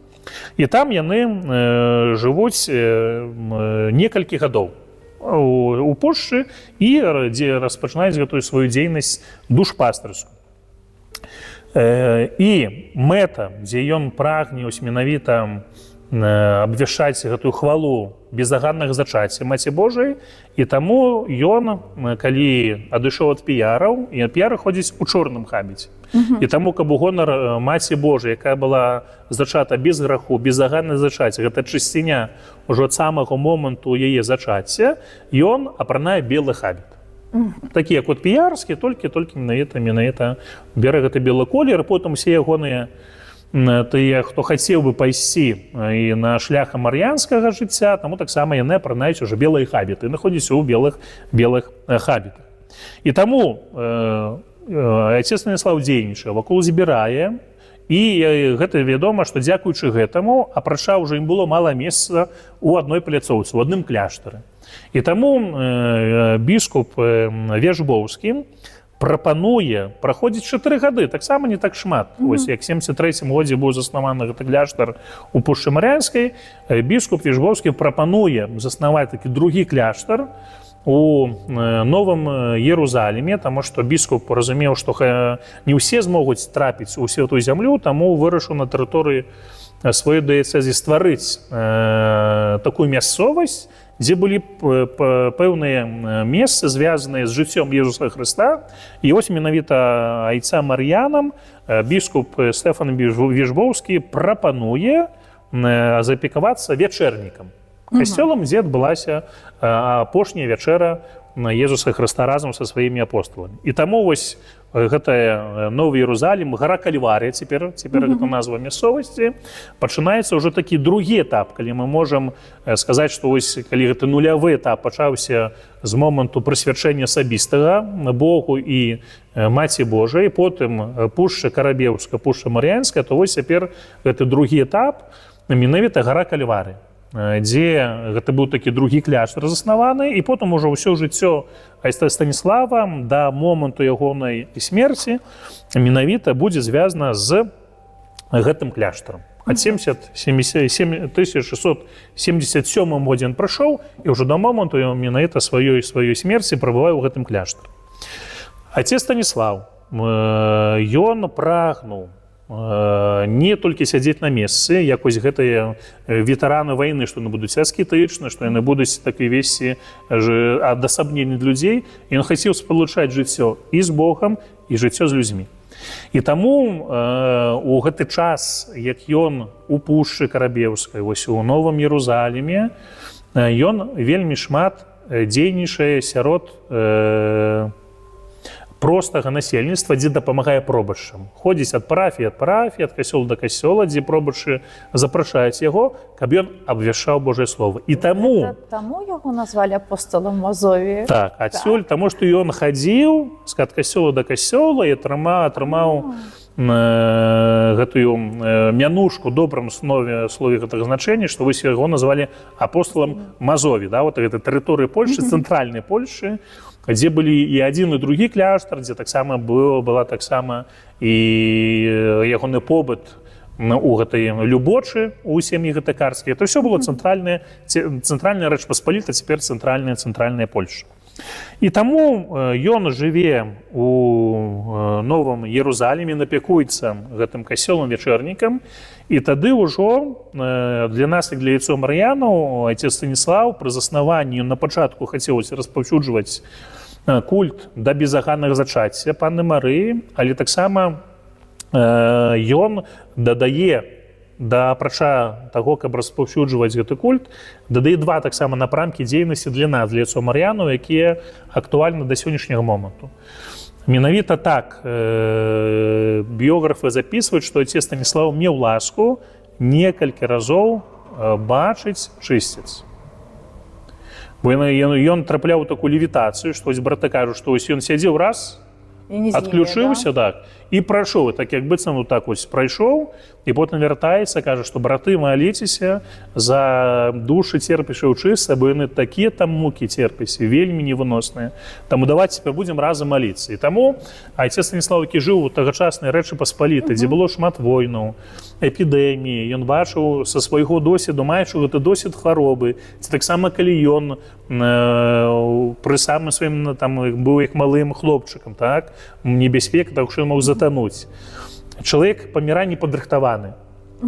І там яны жывуць некалькі гадоў у пушчы і дзе распачынаюць гэтую сваю дзейнасць душпастырскую. І мэта, дзе ён прагне менавіта абвяшчаць гэтую хвалу безаганнага зачацця Маці Божай, і таму ён, калі адышоў ад піяраў, і піяры ходзіць у чорным хабіце. І таму, каб у гонар Маці Божай, якая была зачата без граху, безаганнае зачацце, гэта чысціня ўжо ад самага моманту яе зачацця, ён апранае белы хабіт. Такі, як піярскі, толькі менавіта бярэ гэты белы колер, потым усе ягоныя тыя, хто хацеў бы пайсці і на шлях мар'янскага жыцця, таму таксама яны апранаюць ужо белыя хабіты, знаходзяцца ў белых хабітах. І таму айцец Станіслаў дзейнічае, вакол збірае, і гэта вядома, што дзякуючы гэтаму, апрача ўжо ім было мала месца ў адной пляцоўцы, у адным кляштары. І таму біскуп Вежбоўскі прапануе праходзіць 4 гады, таксама не так шмат. Ось як 73 годзе быў заснаваны гэты кляштар у пушчы Мар'янскай, біскуп Вежбоўскі прапануе заснаваць такі другі кляштар у Новым Єрусаліме, таму што біскуп разумеў, што не ўсе змогуць трапіць у святую зямлю, таму вырашыў на тэрыторыі сваёй дыяцэзі стварыць такую мясцовасць, дзе былі пэўныя месцы, звязаныя з жыццём Езуса Хрыста. І вось менавіта айцам Мар'янам біскуп Стэфан Віжбоўскі прапануе заапекавацца вячэрнікам, касцёлам, дзе адбылася апошняя вячэра Езуса Хрыста разам са сваімі апостоламі. І таму вось гэтая Новы Іерусалім, гара Кальварія, цяпер гэта назва мясцовасці, пачынаецца ўжо такі другі этап, калі мы можам сказаць, што вось калі гэты нулявы этап пачаўся з моманту прысвячэння асабістага Богу і Маці Божай, потым пушча Карабеўска, пушча Мар'янская, то вось цяпер гэты другі этап, менавіта гара Кальварія, дзе гэта быў такі другі кляштар заснаваны, і потым ужо ўсё жыццё айца Станіслава да моманту ягонай смерці менавіта будзе звязана з гэтым кляштарам. Ад 1677 годзе ён прайшоў, і ўжо да моманту ён менавіта сваёй смерці прабывае ў гэтым кляштары. Айцец Станіслав, ён прагнуў не толькі сядзець на месцы, як вось гэтыя ветэраны вайны, што яны будуць аскетычны, што яны будуць так і весці адасабненне ад людзей. Ён хацеў спалучаць жыццё і з Богам, і жыццё з людзьмі. І таму у гэты час, як ён у пушчы Карабеўскай, вось у Новым Іерусаліме, ён вельмі шмат дзейнічае сярод простага насельніцтва, дзе дапамагае пробашчам. Ходзіць ад парафіі, ад касцёла да касцёла, дзе пробашчы запрашаюць яго, каб ён абвяшчаў Божае Слово. І таму... Таму яго назвалі апостолам Мазові? Так, адсюль, таму што ён хадзіў ад касцёла да касцёла і атрымаў гэтую мянушку добрым слове гэтага значэння, што вось яго назвалі апостолам Мазові, да, вот гэта тэрыторыя Польшчы, цэнтральнай Польшчы, дзе былі і адзін і другі кляштар, дзе таксама была таксама і ягоны побыт у гэтай Любочы, у сям'і гэтакарскай. Это ўсё было цэнтральная Рэч Паспаліта, цяпер цэнтральная Польшча. І таму ён жыве у Новым Іерусаліме, напякуецца гэтым касцёлам вячэрнікам, і тады ўжо для нас, як для айцоў Мар'янаў, айцец Станіслав пры заснаванні на пачатку хацеў распаўсюджваць культ да безаганнага зачацця Панны Марыі, але таксама ён дадае, апрача таго, каб распаўсюджваць гэты культ, дадае два таксама напрамкі дзейнасці для нас, для айцоў Мар'янаў, якія актуальны да сённяшняга моманту. Менавіта так біёграфы запісваюць, што айцец Станіслав меў ласку некалькі разоў бачыць чысціц. Бо ён трапляў у такую левітацыю, што вось браты кажуць, што вось ён сядзеў раз, адключыўся, так, і прайшоў, так як быццам так вось прайшоў, і потым вяртаецца, кажа, што браты, маліцеся за душы церпішаў чыста, бо яны такія там мукі церпіся, вельмі невыносныя. Таму давайце цяпер будзем разам маліцца. І таму айцец Станіслав, які жыў у тагачаснай Рэчы Паспалітай, дзе было шмат войнаў, эпідэміі, ён бачыў са свайго досведу, маючы гэты досвед хваробы, ці таксама калі ён пры самым сваім быў як малым хлопчыкам, так, небяспека, так што ён мог затануць. Чалавек памірае непадрыхтаваны,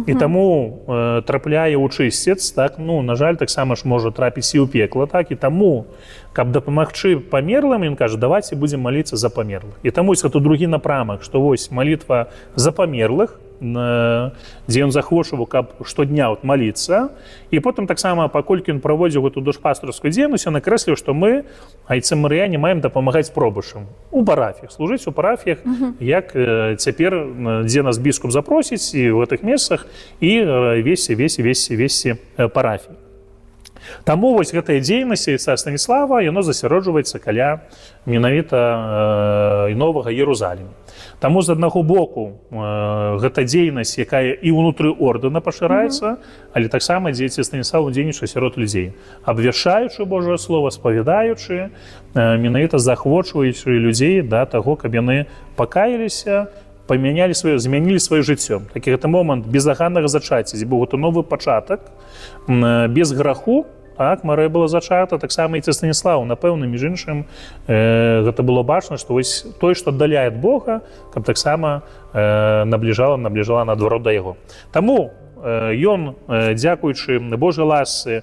і таму трапляе ў чысцец, так, на жаль, таксама ж можа трапіць і ў пекла, так, і таму, каб дапамагчы памерлым, ён кажа, давайце будзем маліцца за памерлых. І таму ёсць гэта другі напрамак, што вось малітва за памерлых, дзе ён захвочваў, каб штодня маліцца, і потым таксама, паколькі ён праводзіў гэту душпастарскую дзейнасць, ён накрэсліў, што мы, айцы Мар'яне, маем дапамагаць пробашчам у парафіях, служыць у парафіях, як цяпер, дзе нас біскуп запросіць, і ў гэтых месцах, і весці парафіі. Таму вось гэтая дзейнасць айца Станіслава, яно засяроджваецца каля менавіта Новага Іерусаліма. Таму з аднаго боку гэта дзейнасць, якая і ўнутры ордэна пашыраецца, але таксама айцец Станіслав дзейнічае сярод людзей, абвяшчаючы Божае Слова, спавядаючы, менавіта захвочваючы людзей да таго, каб яны пакаяліся, змянілі сваё жыццё. Такі гэта момант безаганнага зачацця, дзе быў гэта новы пачатак, без граху, так, Марыя была зачата, таксама айцец Станіслав, напэўна, між іншым, гэта было бачна, што вось той, што аддаляе ад Бога, каб таксама набліжала наадварот да яго. Таму ён, дзякуючы Божай ласцы,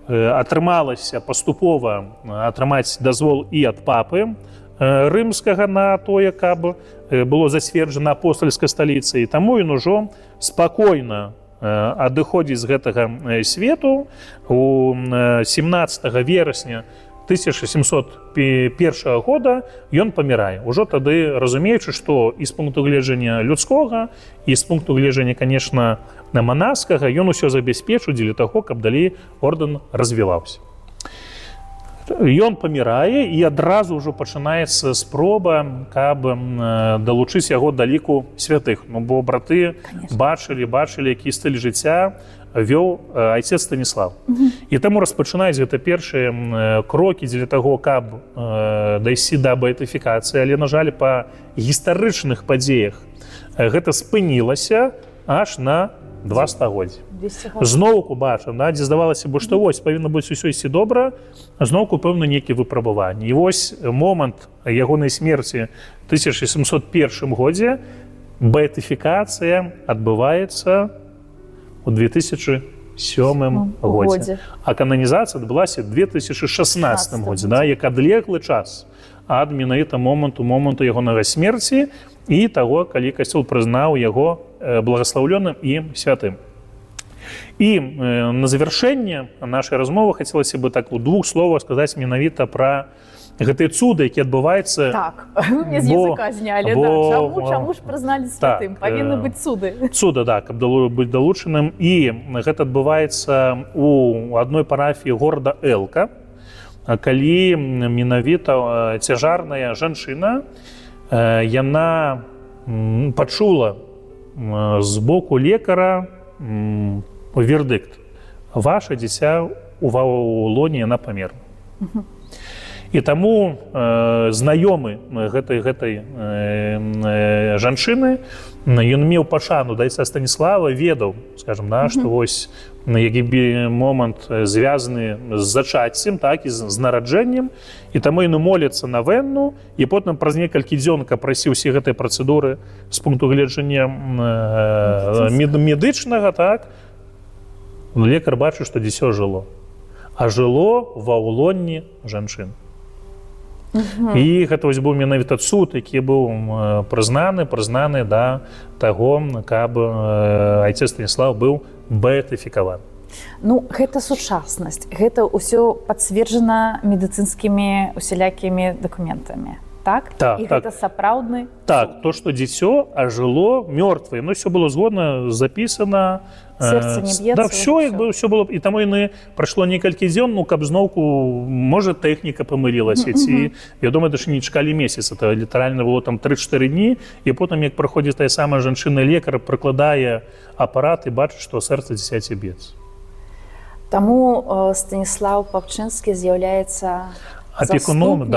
атрымалася паступова атрымаць дазвол і ад папы рымскага на тое, каб было зацверджана апостальскай сталіцай. Таму ён ужо спакойна адыходзіць з гэтага свету. У 17 верасня 1701 года ён памірае. Ужо тады разумеючы, што і з пункту гледжання людскога, і з пункту гледжання, конечно, манаскага, ён усё забяспечыў дзеля таго, каб далей ордэн развіваўся. Ён памірае, і адразу ўжо пачынаецца спроба, каб далучыць яго да ліку святых. Ну, бо браты бачылі, які стыль жыцця вёў айцец Станіслав. І таму распачынаюць гэта першыя крокі дзеля таго, каб дайсці да беатыфікацыі, але, на жаль, па гістарычных падзеях гэта спынілася аж на 2 стагоддзі. Зноўку бачым, дзе здавалася бы, што вось павінна быць усё ісці добра, зноўку пэўна нейкі выпрабаванні. І вось момант ягонай смерці в 1701 годзе беатыфікацыя адбываецца у 2007 годзе. А кананізацыя адбылася в 2016 годзе, як адлеглы час ад менавіта моманту ягонага смерці і таго, калі касцёл прызнаў яго благаслаўлёным і святым. І на завяршэнне нашай размовы хацелася бы так у 2 словах сказаць менавіта пра гэтыя цуды, які адбываюцца. Так, вы мне з языка знялі, чаму ж прызналі святым? Павінны быць цуды. Цуда, каб быць далучаным. І гэта адбываецца у адной парафіі горада Элка, калі менавіта цяжарная жанчына, яна пачула з боку лекара вердыкт: ваше дзіця у лоне яна памерла. І таму знаёмы гэтай жанчыны, ён меў пашану да айца Станіслава, ведаў, скажем, што вось які момант звязаны з зачаццем, так, і з нараджэннем, і таму ён моліцца на венну, і потым праз некалькі дзён, каб прайсці ўсе гэтыя працэдуры з пункту гледжання медычнага, так, лекар бачыў, што дзіцё жыло. А жыло ва ўлонні жанчын. І гэта вось быў менавіта цуд, які быў прызнаны да таго, каб айцец Станіслав быў беатыфікаваны. Ну, гэта сучаснасць, гэта ўсё пацверджана медыцынскімі усялякімі дакументамі, так? І гэта сапраўдны? Так, то, што дзіцё ажыло мёртвае, ну, ўсё было згодна, запісана. Сэрца не б'ецца. Да, ўсё было, і таму яны прайшло некалькі дзён, ну, каб зноўку, можа, тэхніка памылілася, ці, вядома, даже не чакалі месяц, это літаральна было там 3-4 дні, і потым, як праходзіць тая самая жанчына-лекар, прыкладае апарат і бачыць, што сэрца дзіцяці б'ецца. Таму Станіслав Папчынскі з'яўляецца опекуном,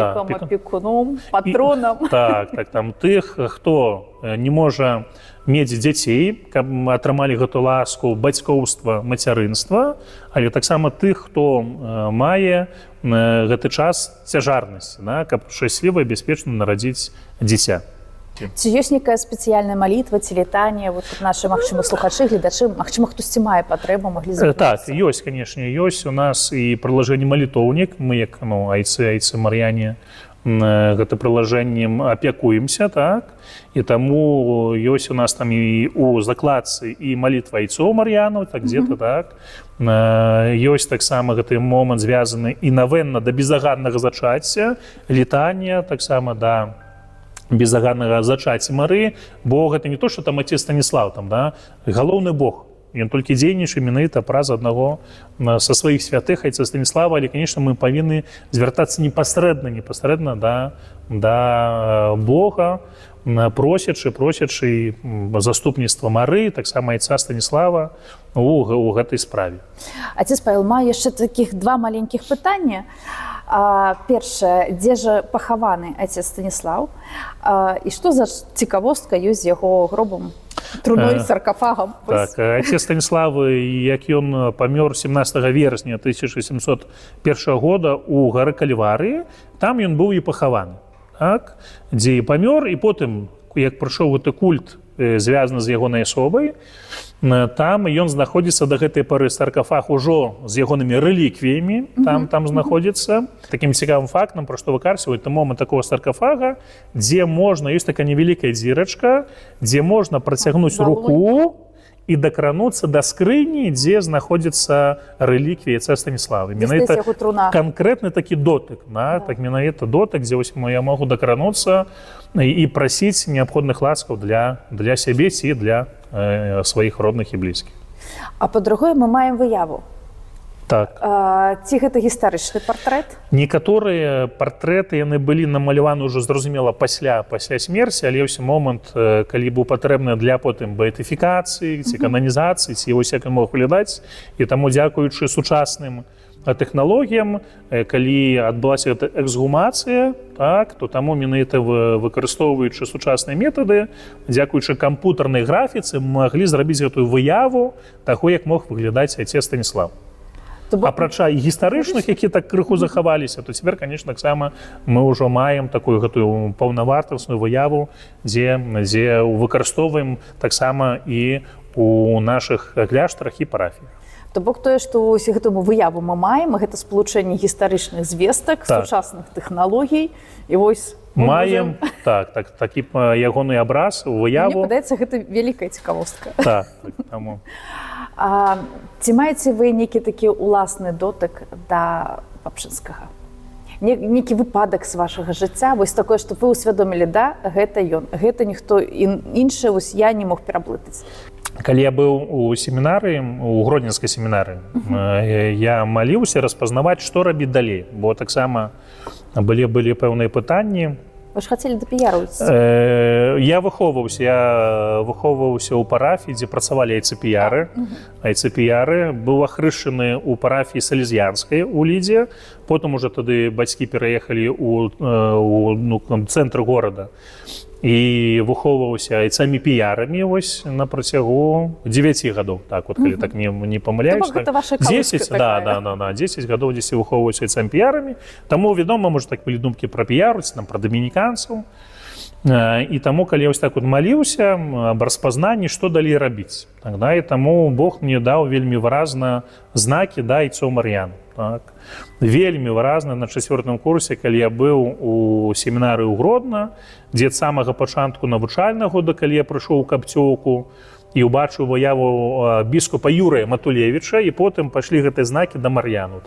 патронам. Так, там тых, хто не можа мець дзяцей, каб атрымалі гэту ласку бацькоўства, мацярынства, але таксама тых, хто мае гэты час цяжарнасці, каб шчасліва і бяспечна нарадзіць дзіця. Ці ёсць нейкая спецыяльная малітва ці літанне, вот нашы, магчыма, слухачы, гледачы, магчыма, хтосьці мае патрэбу, маглі запомніцца? Так, ёсць, канешне, ёсць. У нас і прылажэнне малітоўнік, мы як айцы Мар'яне гэта прылажэннем апякуемся, так, і таму ёсць у нас там і у закладцы і малітва айцоў Мар'янаў, так, дзе-то, так. Ёсць таксама гэты момант звязаны і навенна да безаганнага зачацця, літанне таксама да безаганнага зачацця Мары, бо гэта не то, што там айцец Станіслав, там, да, галоўны Бог. Ён толькі дзейнічае менавіта праз аднаго са сваіх святых айца Станіслава, але, конечно, мы павінны звяртацца непасрэдна да Бога, просячы заступніцтва Мары, таксама айца Станіслава у гэтай справе. Айцец Павел, маю яшчэ такіх 2 маленькіх пытання. Першае, дзе ж пахаваны айцец Станіслав, і што за цікавостка ёсць з яго гробам, труной, саркафагам? Так, айцец Станіслав, як ён памёр 17 верасня 1701 года у гары Кальварыі, там ён быў і пахаваны, так, дзе і памёр, і потым, як прыйшоў гэты культ звязаны з ягонай асобай. Там ён знаходзіцца да гэтай пары саркафаг ужо з ягонымі рэліквіямі, там знаходзіцца. Такім цікавым фактам, пра што вы кажаце, это момант такого саркафага, дзе можна, ёсць такая невялікая дзірачка, дзе можна працягнуць руку і дакрануцца да скрыні, дзе знаходзіцца рэліквія яйца Станіслава. Менавіта канкрэтны такі дотык, так менавіта дотык, дзе я магу дакрануцца і прасіць неабходных ласкаў для сябе ці для сваіх родных і блізкіх. А па-другое, мы маем выяву. Так. Ці гэта гістарычны партрэт? Некаторыя партрэты яны былі намаляваны ўжо зразумела пасля смерці, але ёсць момант, калі быў патрэбны для потым беатыфікацыі, ці кананізацыі, ці вось як ён мог выглядаць. І таму, дзякуючы сучасным тэхналогіям, калі адбылася гэта эксгумацыя, то таму менавіта выкарыстоўваючы сучасныя метады, дзякуючы кампутарнай графіцы, маглі зрабіць гэтую выяву таго, як мог выглядаць айцец Станіслав. Апрача і гістарычных, які так крыху захаваліся, то цяпер, конечно, таксама мы ўжо маем такую гэтую паўнавартасную выяву, дзе выкарыстоўваем таксама і у нашых кляштарах і парафіях. То бок тое, што вось гэтую выяву мы маем, гэта спалучэнне гістарычных звестак, сучасных тэхналогій, і вось маем такі ягоны абраз, выяву. Мне падаецца, гэта вялікая цікавостка. Так, таму. Ці маеце вы нейкі такі ўласны дотык да Папчынскага? Нейкі выпадак з вашага жыцця, вось такое, што вы ўсвядомілі, да, гэта ён, гэта ніхто іншы, вось я не мог пераблытаць. Калі я быў у семінарыі, у гродзенскай семінарыі, я маліўся распазнаваць, што рабіць далей, бо таксама былі пэўныя пытанні. Вы ж хацелі дапіярыцца? Я выхоўваўся ў парафіі, дзе працавалі айцапіяры. Айцапіяры, быў ахрышчаны ў парафіі салезіянскай у Лідзе, потым ужо тады бацькі пераехалі ў цэнтр горада. І выхоўваўся айцамі-піярамі вось на працягу 9 гадоў, так, от, калі так не памыляюся. Гэта ваша калыска такая. 10 гадоў дзесь выхоўваўся айцамі-піярамі. Таму, вядома, можа, так былі думкі пра піяру, пра дамініканцаў. І таму, калі я вось так от маліўся аб распазнанні, што далей рабіць. І таму Бог мне даў вельмі выразна знакі да айцоў Мар'ян. Вельмі выразна на 4-м курсе, калі я быў у семінарыі ў Гродна, дзе ад самага пачатку навучальнага года, калі я прыйшоў у Капцёўку і ўбачыў выяву біскупа Юрыя Матулевіча, і потым пайшлі гэтыя знакі да Мар'яну.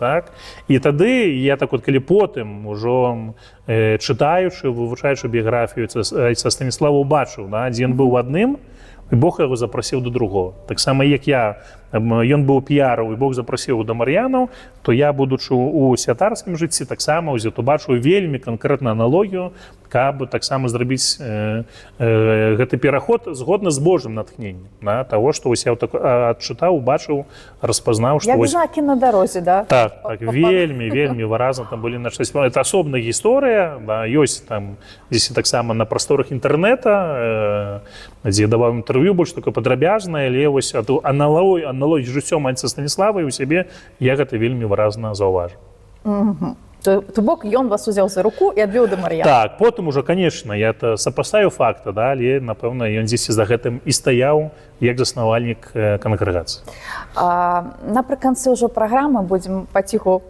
І тады я так от, калі потым ужо чытаючы, вывучаючы біяграфію айца Станіслава, убачыў, дзе ён быў адным, і Бог яго запрасіў да другого. Таксама, як ён быў піяраў, і Бог запрасіў да Мар'янаў, то я, будучы у святарскім жыцці, таксама убачыў вельмі канкрэтную аналогію, каб таксама зрабіць гэты пераход згодна з Божым натхненнем. Таго, што я адчытаў, убачыў, распазнаў, што... Як знакі на дарозе, да? Так, вельмі выразна там былі нашы... Это асобная гісторыя, ёсць там дзесь таксама на прасторах інтэрнэта, дзе даваў інтэрв'ю больш такое падрабязнае, але вось аналогію з жыццём айца Станіслава і ў сябе я гэта вельмі выразна заўважыў. То бок ён вас узяў за руку і адвёў да Мар'яна. Так, потым ужо, конечно, я сапаставіў факты, але, напэўна, ён дзесьці за гэтым і стаяў як заснавальнік кангрэгацыі. Напрыканцы ўжо праграмы будзем паціху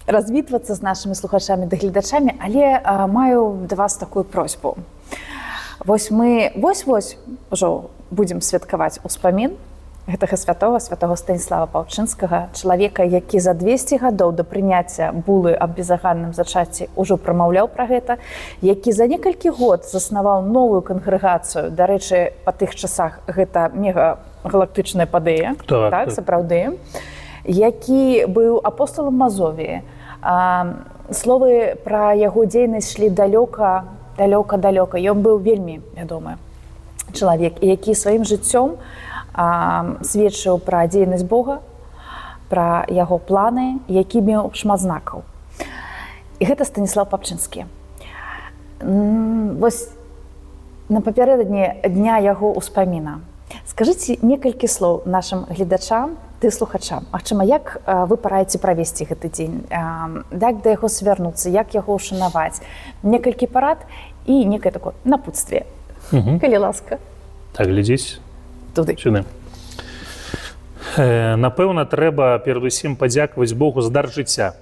развітвацца з нашымі слухачамі ды гледачамі, але маю да вас такую просьбу. Вось мы ўжо будзем святкаваць успамін гэтага святога Станіслава Паўчынскага, чалавека, які за 200 гадоў да прыняцця булы аб безаганным зачацці ўжо прамаўляў пра гэта, які за некалькі год заснаваў новую кангрэгацыю. Дарэчы, па тых часах гэта мегагалактычная падэя, так, сапраўды, які быў апосталам Мазовіі. Словы пра яго дзейнасць шлі далёка. Ён быў вельмі вядомы чалавек, які сваім жыццём сведчыў пра дзейнасць Бога, пра яго планы, які меў шмат знакаў. І гэта Станіслав Папчынскі. Вось напярэдадні дня яго ўспаміна. Скажыце некалькі слоў нашым гледачам ды слухачам. Магчыма, як вы параіце правесці гэты дзень? Як да яго свярнуцца, як яго ўшанаваць? Некалькі парад і некае такое напутствие. Калі ласка. Так, глядзіць туды. сюды. Напэўна, трэба перадусім падзякаваць Богу за дар жыцця.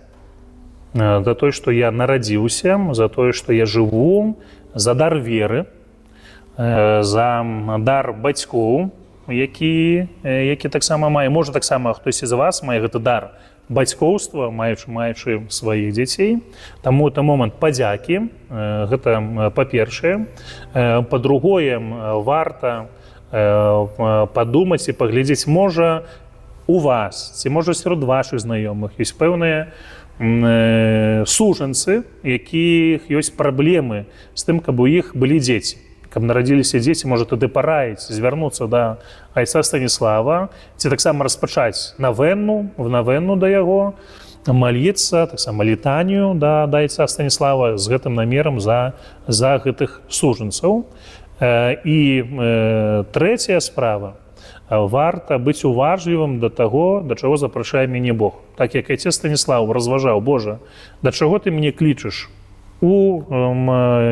За тое, што я нарадзіўся, за тое, што я жыву, за дар веры, за дар бацькоў, які таксама мае. Можа, таксама хтось з вас мае гэты дар бацькоўства, маючы сваіх дзяцей. Таму это момант падзякі. Гэта па-першае. Па-другое, варта падумаць і паглядзець, можа, у вас, ці можа сярод вашых знаёмых ёсць пэўныя сужанцы, якіх ёсць праблемы з тым, каб у іх былі дзеці. Каб нарадзіліся дзеці, можа, тады параіць звярнуцца да айца Станіслава, ці таксама распачаць навенну да яго, маліцца, таксама літанію да айца Станіслава з гэтым намерам за гэтых сужанцаў. І трэцяя справа, варта быць уважлівым да таго, да чаго запрашае мяне Бог. Так як айцец Станіслав разважаў: Божа, да чаго ты мяне клічаш у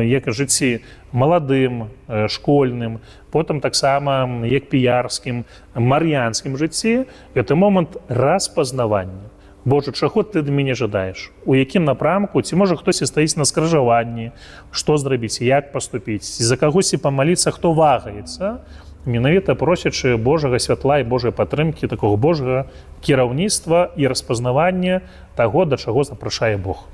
як жыцці маладым, школьным, потым таксама як піярскім, мар'янскім жыцці, гэта момант распазнавання. Божа, чаго ты ад мяне жадаеш? У якім напрамку? Ці можа хтосьці стаіць на скрыжаванні? Што зрабіць? Як паступіць? За кагосьці памаліцца, хто вагаецца? Менавіта просячы Божага святла і Божай падтрымкі, такога Божага кіраўніцтва і распазнавання таго, да чаго запрашае Бог.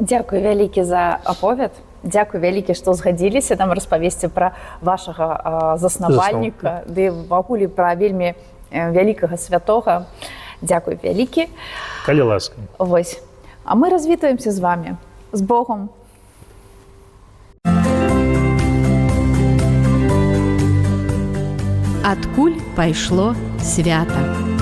Дзякуй вялікі за аповед. Дзякуй вялікі, што згадзіліся нам распавесці пра вашага заснавальніка, ды ўвогуле пра вельмі вялікага святога. Дзякуй вялікі. Калі ласка. Вось. А мы развітваемся з вамі. З Богом. Адкуль пайшло свята.